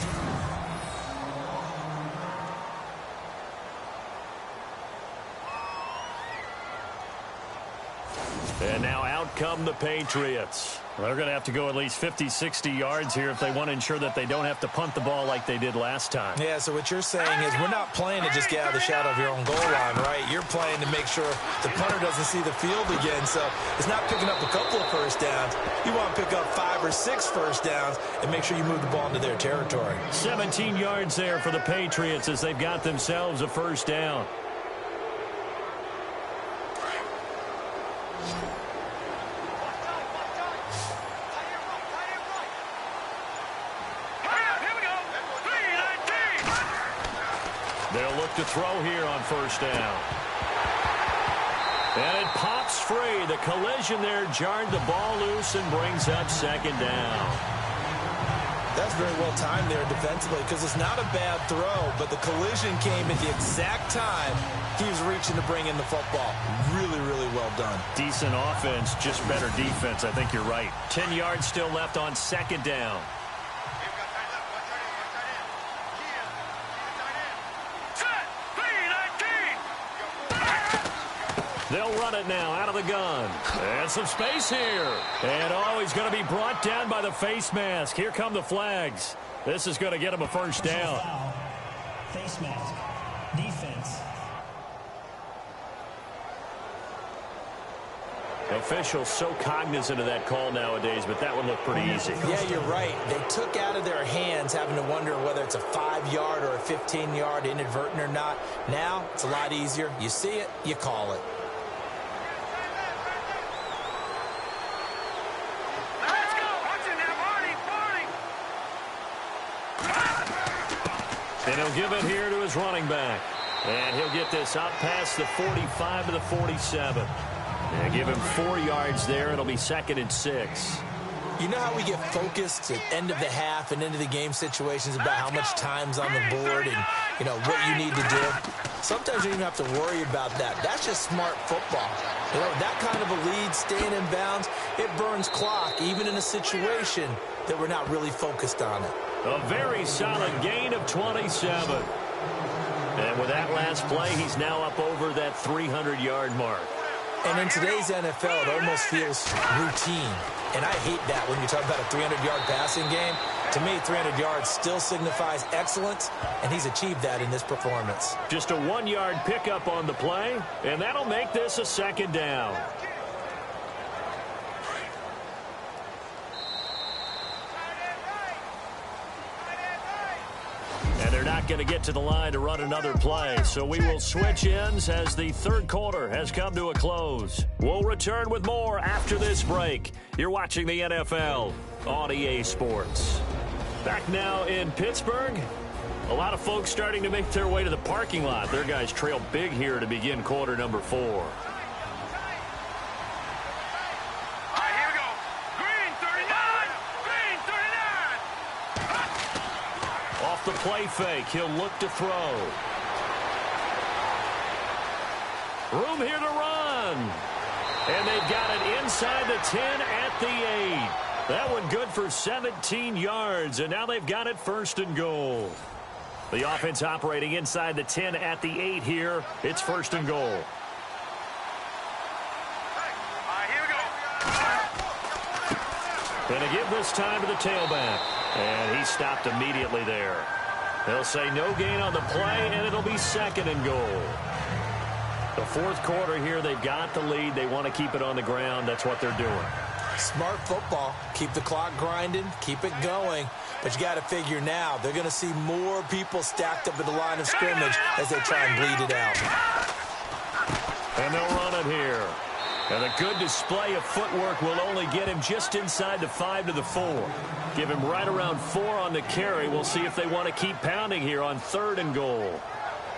And now out come the Patriots. They're going to have to go at least 50, 60 yards here if they want to ensure that they don't have to punt the ball like they did last time. Yeah, so what you're saying is we're not playing to just get out of the shadow of your own goal line, right? You're playing to make sure the punter doesn't see the field again. So it's not picking up a couple of first downs. You want to pick up 5 or 6 first downs and make sure you move the ball into their territory. 17 yards there for the Patriots as they've got themselves a first down. They'll look to throw here on first down. And it pops free. The collision there jarred the ball loose and brings up second down. That's very well timed there defensively because it's not a bad throw, but the collision came at the exact time he was reaching to bring in the football. Really, really well done. Decent offense, just better defense. I think you're right. 10 yards still left on second down. They'll run it now out of the gun. And some space here. And he's going to be brought down by the face mask. Here come the flags. This is going to get him a first down. Face mask. Defense. Officials so cognizant of that call nowadays, but that one looked pretty easy. Yeah, you're right. They took out of their hands having to wonder whether it's a 5-yard or a 15-yard inadvertent or not. Now, it's a lot easier. You see it, you call it. And he'll give it here to his running back. And he'll get this out past the 45 to the 47. And give him 4 yards there. It'll be 2nd and 6. You know how we get focused at end of the half and into the game situations about how much time's on the board and, you know, what you need to do? Sometimes you don't even have to worry about that. That's just smart football. You know, that kind of a lead, staying in bounds, it burns clock, even in a situation that we're not really focused on it. A very solid gain of 27. And with that last play, he's now up over that 300-yard mark. And in today's NFL, it almost feels routine. And I hate that when you talk about a 300-yard passing game. To me, 300 yards still signifies excellence, and he's achieved that in this performance. Just a 1-yard pickup on the play, and that'll make this a second down. And they're not going to get to the line to run another play, so we will switch ends as the third quarter has come to a close. We'll return with more after this break. You're watching the NFL on EA Sports. Back now in Pittsburgh. A lot of folks starting to make their way to the parking lot. Their guys trail big here to begin quarter number 4. The play fake. He'll look to throw. Room here to run. And they've got it inside the 10 at the 8. That one good for 17 yards. And now they've got it first and goal. The offense operating inside the 10 at the 8 here. It's first and goal. Going to give this time to the tailback. And he stopped immediately there. They'll say no gain on the play, and it'll be second and goal. The fourth quarter here, they've got the lead. They want to keep it on the ground. That's what they're doing. Smart football. Keep the clock grinding. Keep it going. But you got to figure now, they're going to see more people stacked up at the line of scrimmage as they try and bleed it out. And they'll run it here. And a good display of footwork will only get him just inside the 5 to the 4. Give him right around 4 on the carry. We'll see if they want to keep pounding here on third and goal.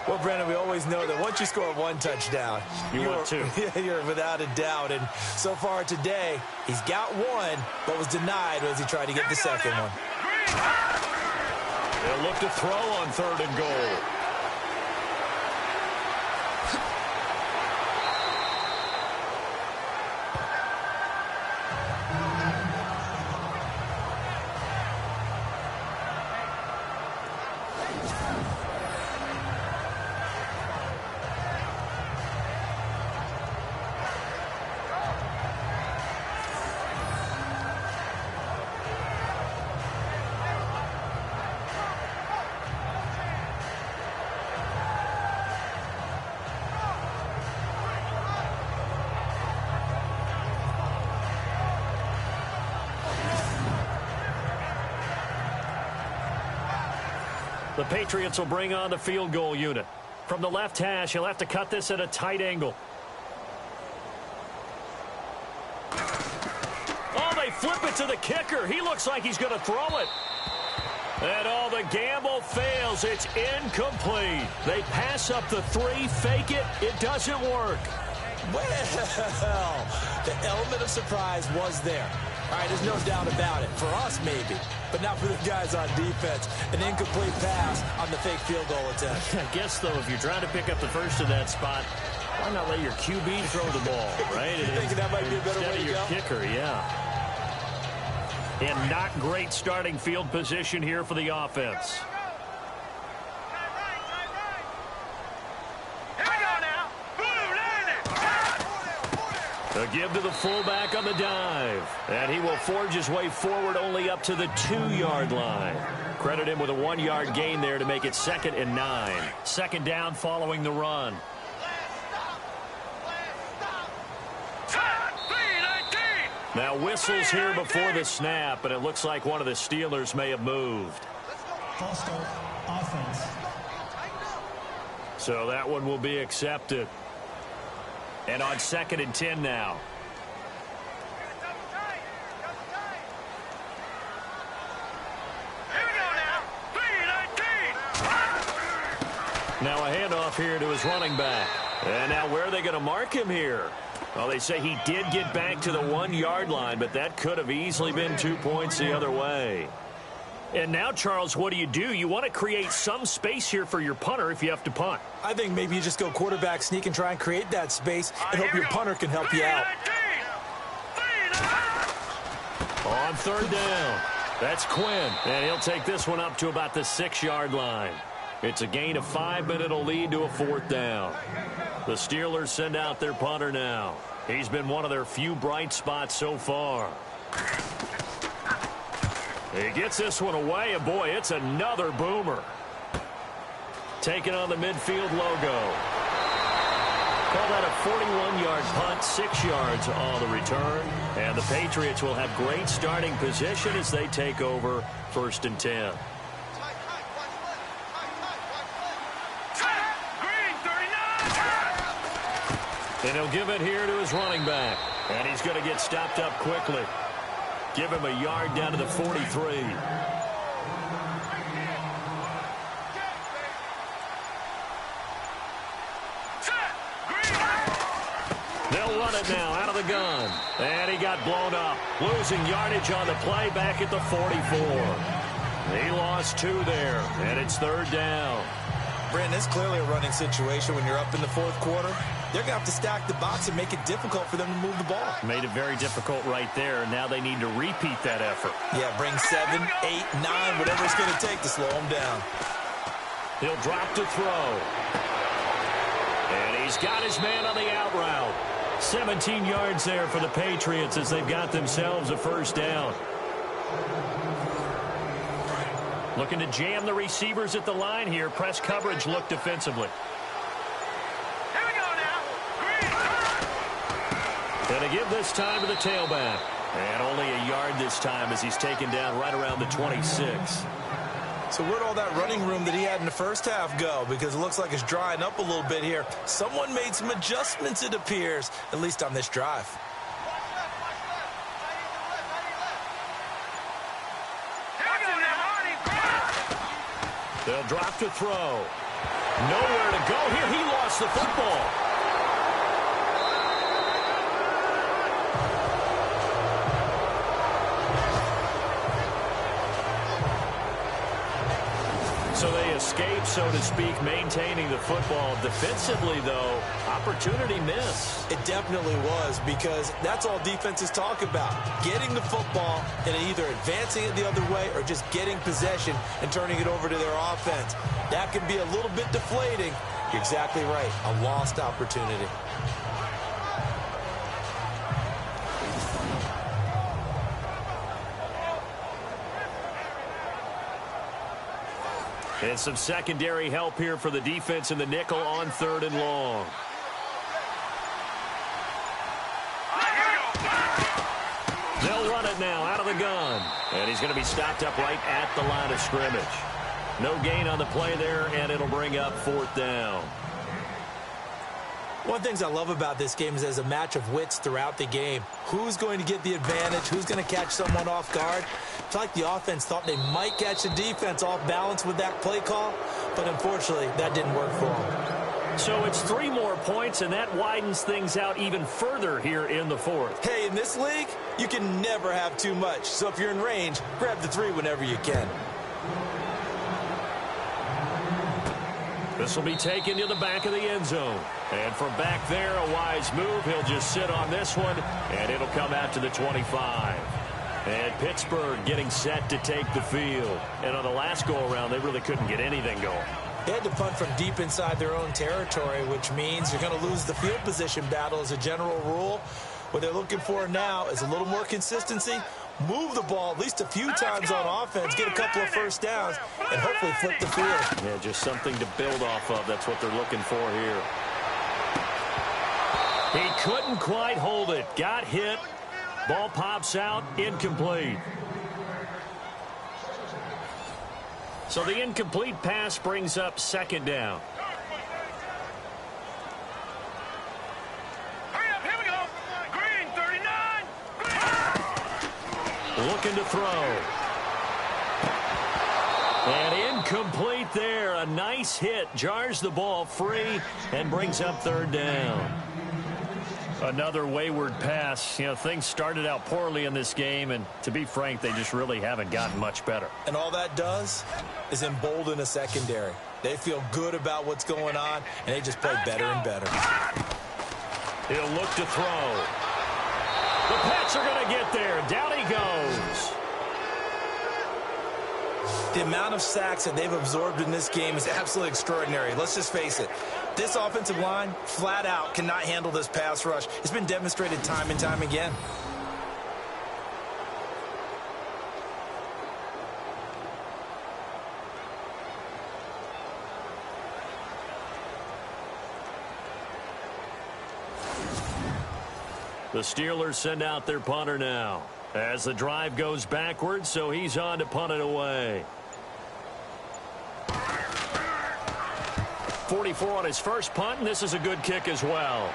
Well, Brandon, we always know that once you score one touchdown, want two. You're without a doubt. And so far today, he's got one, but was denied as he tried to get the second one. They'll look to throw on third and goal. The Patriots will bring on the field goal unit. From the left hash, he'll have to cut this at a tight angle. Oh, they flip it to the kicker. He looks like he's going to throw it. And all the gamble fails. It's incomplete. They pass up the 3, fake it. It doesn't work. Well, the element of surprise was there. All right, there's no doubt about it. For us, maybe, but not for the guys on defense. An incomplete pass on the fake field goal attempt. I guess, though, if you're trying to pick up the first in that spot, why not let your QB throw the ball, right? You thinking that might be a better way to your go? Kicker, yeah. And not great starting field position here for the offense. A give to the fullback on the dive. And he will forge his way forward only up to the 2-yard line. Credit him with a 1-yard gain there to make it 2nd and 9. Second down following the run. Now whistles here before the snap, and it looks like one of the Steelers may have moved. False start, offense. So that one will be accepted. And on 2nd and 10 now. Now a handoff here to his running back. And now where are they going to mark him here? Well, they say he did get back to the 1-yard line, but that could have easily been 2 points the other way. And now, Charles, what do? You want to create some space here for your punter if you have to punt. I think maybe you just go quarterback sneak and try and create that space and hope your punter can help you out. On 3rd down, that's Quinn, and he'll take this one up to about the 6-yard line. It's a gain of 5, but it'll lead to a 4th down. The Steelers send out their punter now. He's been one of their few bright spots so far. He gets this one away, and boy, it's another boomer. Taking on the midfield logo. Call that a 41-yard punt, 6 yards on the return. And the Patriots will have great starting position as they take over 1st and 10. And he'll give it here to his running back. And he's going to get stopped up quickly. Give him a yard down to the 43. They'll run it now out of the gun. And he got blown up. Losing yardage on the play back at the 44. He lost 2 there. And it's 3rd down. Brandon, it's clearly a running situation when you're up in the 4th quarter. They're going to have to stack the box and make it difficult for them to move the ball. Made it very difficult right there. Now they need to repeat that effort. Yeah, bring 7, 8, 9, whatever it's going to take to slow them down. He'll drop to throw. And he's got his man on the out route. 17 yards there for the Patriots as they've got themselves a 1st down. Looking to jam the receivers at the line here. Press coverage look defensively. Here we go now. And to give this time to the tailback. And only a yard this time as he's taken down right around the 26. So where'd all that running room that he had in the first half go? Because it looks like it's drying up a little bit here. Someone made some adjustments, it appears, at least on this drive. They'll drop to throw. Nowhere to go here. He lost the football. So they escape, so to speak, maintaining the football. Defensively, though, opportunity miss. It definitely was, because that's all defenses talk about. Getting the football and either advancing it the other way or just getting possession and turning it over to their offense. That can be a little bit deflating. You're exactly right. A lost opportunity. And some secondary help here for the defense in the nickel on 3rd and long. They'll run it now out of the gun. And he's going to be stopped up right at the line of scrimmage. No gain on the play there, and it'll bring up 4th down. One of the things I love about this game is there's a match of wits throughout the game. Who's going to get the advantage? Who's going to catch someone off guard? It's like the offense thought they might catch the defense off balance with that play call, but unfortunately, that didn't work for them. So it's 3 more points, and that widens things out even further here in the 4th. Hey, in this league, you can never have too much. So if you're in range, grab the 3 whenever you can. This will be taken to the back of the end zone. And from back there, a wise move. He'll just sit on this one, and it'll come out to the 25. And Pittsburgh getting set to take the field. And on the last go-around, they really couldn't get anything going. They had to punt from deep inside their own territory, which means you're going to lose the field position battle as a general rule. What they're looking for now is a little more consistency, move the ball at least a few times on offense, get a couple of first downs, and hopefully flip the field. Yeah, just something to build off of. That's what they're looking for here. He couldn't quite hold it. Got hit. Ball pops out. Incomplete. So the incomplete pass brings up 2nd down. Hurry up, here we go. Green, 39. Looking to throw. And incomplete there. A nice hit. Jars the ball free and brings up 3rd down. Another wayward pass. You know, things started out poorly in this game, and to be frank, they just really haven't gotten much better. And all that does is embolden a secondary. They feel good about what's going on, and they just play better and better. He'll look to throw. The Pats are going to get there. Down he goes. The amount of sacks that they've absorbed in this game is absolutely extraordinary. Let's just face it. This offensive line, flat out, cannot handle this pass rush. It's been demonstrated time and time again. The Steelers send out their punter now as the drive goes backwards, so he's on to punt it away. 44 on his first punt, and this is a good kick as well.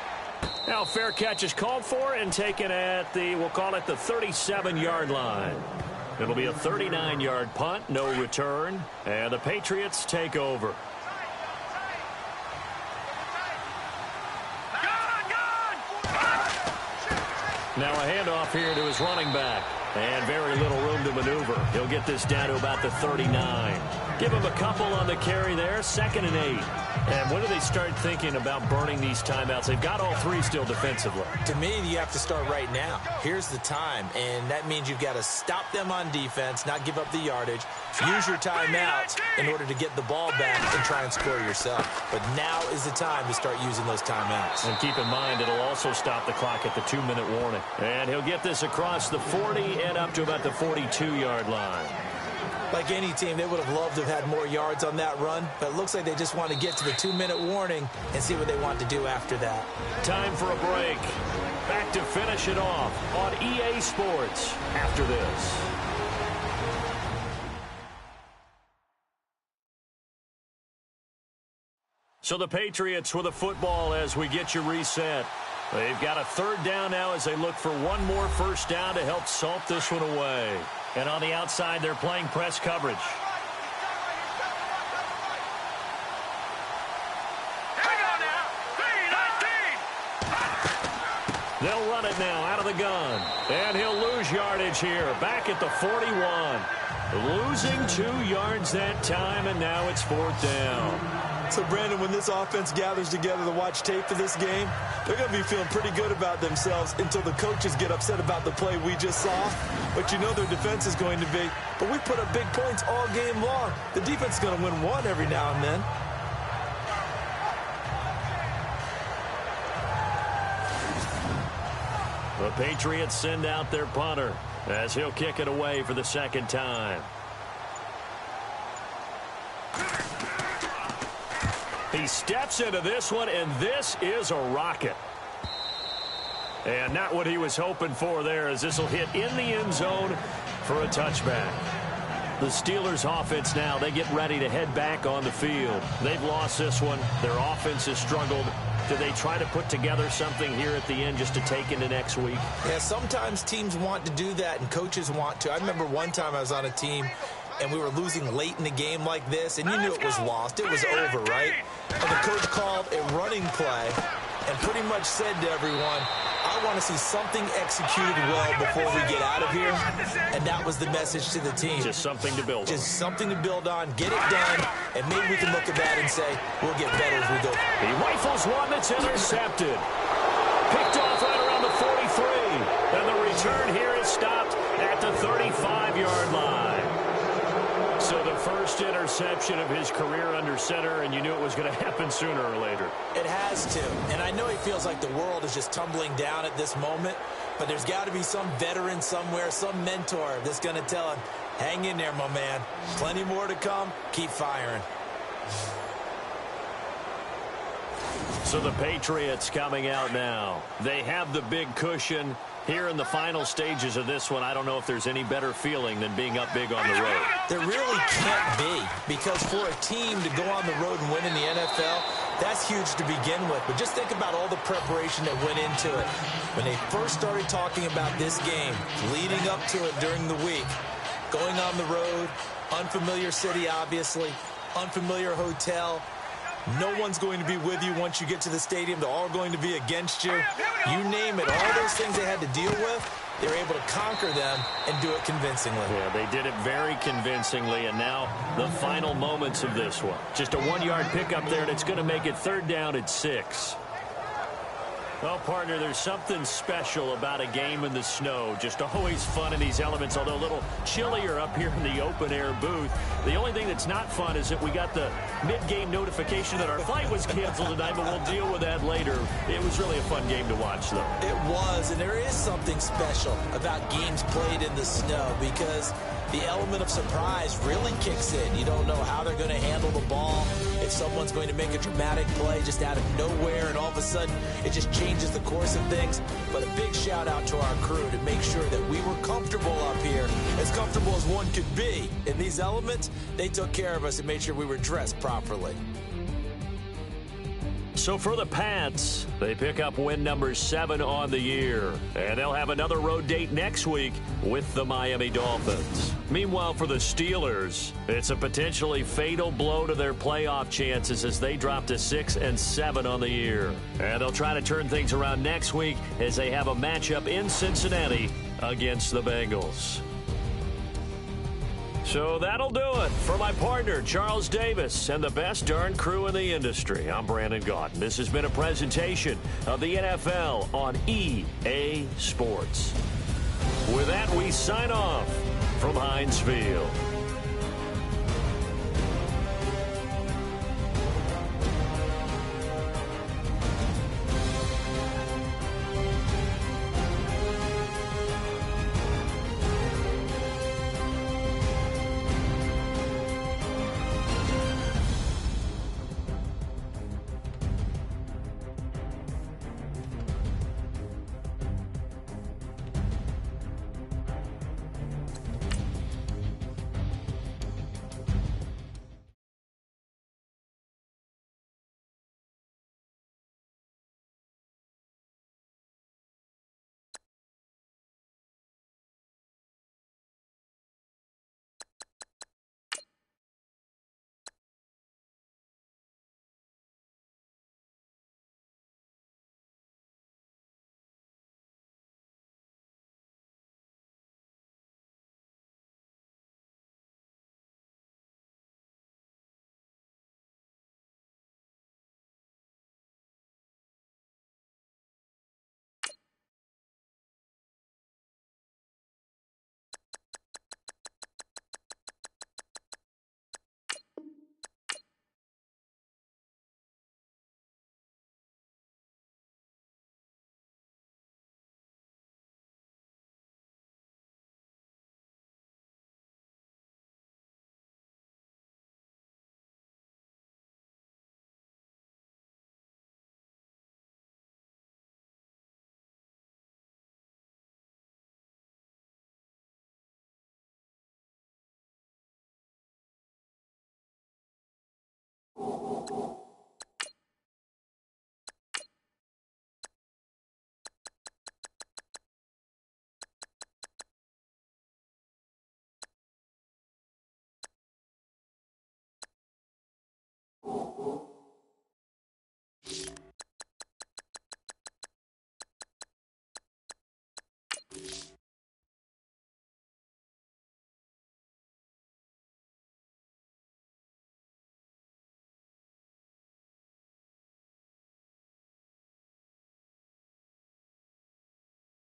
Now fair catch is called for and taken at the, we'll call it the 37-yard line. It'll be a 39-yard punt, no return, and the Patriots take over. Now a handoff here to his running back. And very little room to maneuver. He'll get this down to about the 39. Give him a couple on the carry there. 2nd and 8. And when do they start thinking about burning these timeouts? They've got all three still defensively. To me, you have to start right now. Here's the time, and that means you've got to stop them on defense, not give up the yardage, use your timeouts in order to get the ball back and try and score yourself. But now is the time to start using those timeouts. And keep in mind, it'll also stop the clock at the 2-minute warning. And he'll get this across the 40 and up to about the 42-yard line. Like any team, they would have loved to have had more yards on that run, but it looks like they just want to get to the 2-minute warning and see what they want to do after that. Time for a break. Back to finish it off on EA Sports after this. So the Patriots with a football as we get you reset. They've got a 3rd down now as they look for one more first down to help salt this one away. And on the outside, they're playing press coverage. They'll run it now out of the gun. And he'll lose yardage here. Back at the 41. Losing 2 yards that time, and now it's 4th down. So, Brandon, when this offense gathers together to watch tape for this game, they're going to be feeling pretty good about themselves until the coaches get upset about the play we just saw. But you know their defense is going to be. But we put up big points all game long. The defense is going to win one every now and then. The Patriots send out their punter as he'll kick it away for the 2nd time. He steps into this one, and this is a rocket. And not what he was hoping for there, as this will hit in the end zone for a touchback. The Steelers offense now, they get ready to head back on the field. They've lost this one. Their offense has struggled. Do they try to put together something here at the end just to take into next week? Yeah, sometimes teams want to do that, and coaches want to. I remember one time I was on a team, and we were losing late in the game like this, and you knew it was lost. It was over, right? And the coach called a running play and pretty much said to everyone, I want to see something executed well before we get out of here. And that was the message to the team. Just something to build on. Just something to build on, get it done, and maybe we can look at that and say, we'll get better as we go. He rifles one that's intercepted. Picked off right around the 43. And the return here is stopped at the 35-yard line. So the first interception of his career under center, and you knew it was going to happen sooner or later. It has to. And I know he feels like the world is just tumbling down at this moment, but there's got to be some veteran somewhere, some mentor that's going to tell him, hang in there, my man. Plenty more to come. Keep firing. So the Patriots coming out now. They have the big cushion. Here in the final stages of this one, I don't know if there's any better feeling than being up big on the road. There really can't be, because for a team to go on the road and win in the NFL, that's huge to begin with. But just think about all the preparation that went into it. When they first started talking about this game, leading up to it during the week, going on the road, unfamiliar city, obviously, unfamiliar hotel, No one's going to be with you once you get to the stadium. They're all going to be against you. You name it, all those things they had to deal with, they were able to conquer them and do it convincingly. Yeah, they did it very convincingly, and now the final moments of this one. Just a 1-yard pickup there, and it's going to make it 3rd down at 6. Well, partner, there's something special about a game in the snow. Just always fun in these elements, although a little chillier up here in the open-air booth. The only thing that's not fun is that we got the mid-game notification that our flight was canceled tonight, but we'll deal with that later. It was really a fun game to watch, though. It was, and there is something special about games played in the snow because the element of surprise really kicks in. You don't know how they're going to handle the ball, if someone's going to make a dramatic play just out of nowhere, and all of a sudden it just changes the course of things. But a big shout out to our crew to make sure that we were comfortable up here, as comfortable as one could be. In these elements, they took care of us and made sure we were dressed properly. So for the Pats, they pick up win number 7 on the year. And they'll have another road date next week with the Miami Dolphins. Meanwhile, for the Steelers, it's a potentially fatal blow to their playoff chances as they drop to 6-7 on the year. And they'll try to turn things around next week as they have a matchup in Cincinnati against the Bengals. So that'll do it for my partner, Charles Davis, and the best darn crew in the industry. I'm Brandon Gaudin. This has been a presentation of the NFL on EA Sports. With that, we sign off from Heinz Field.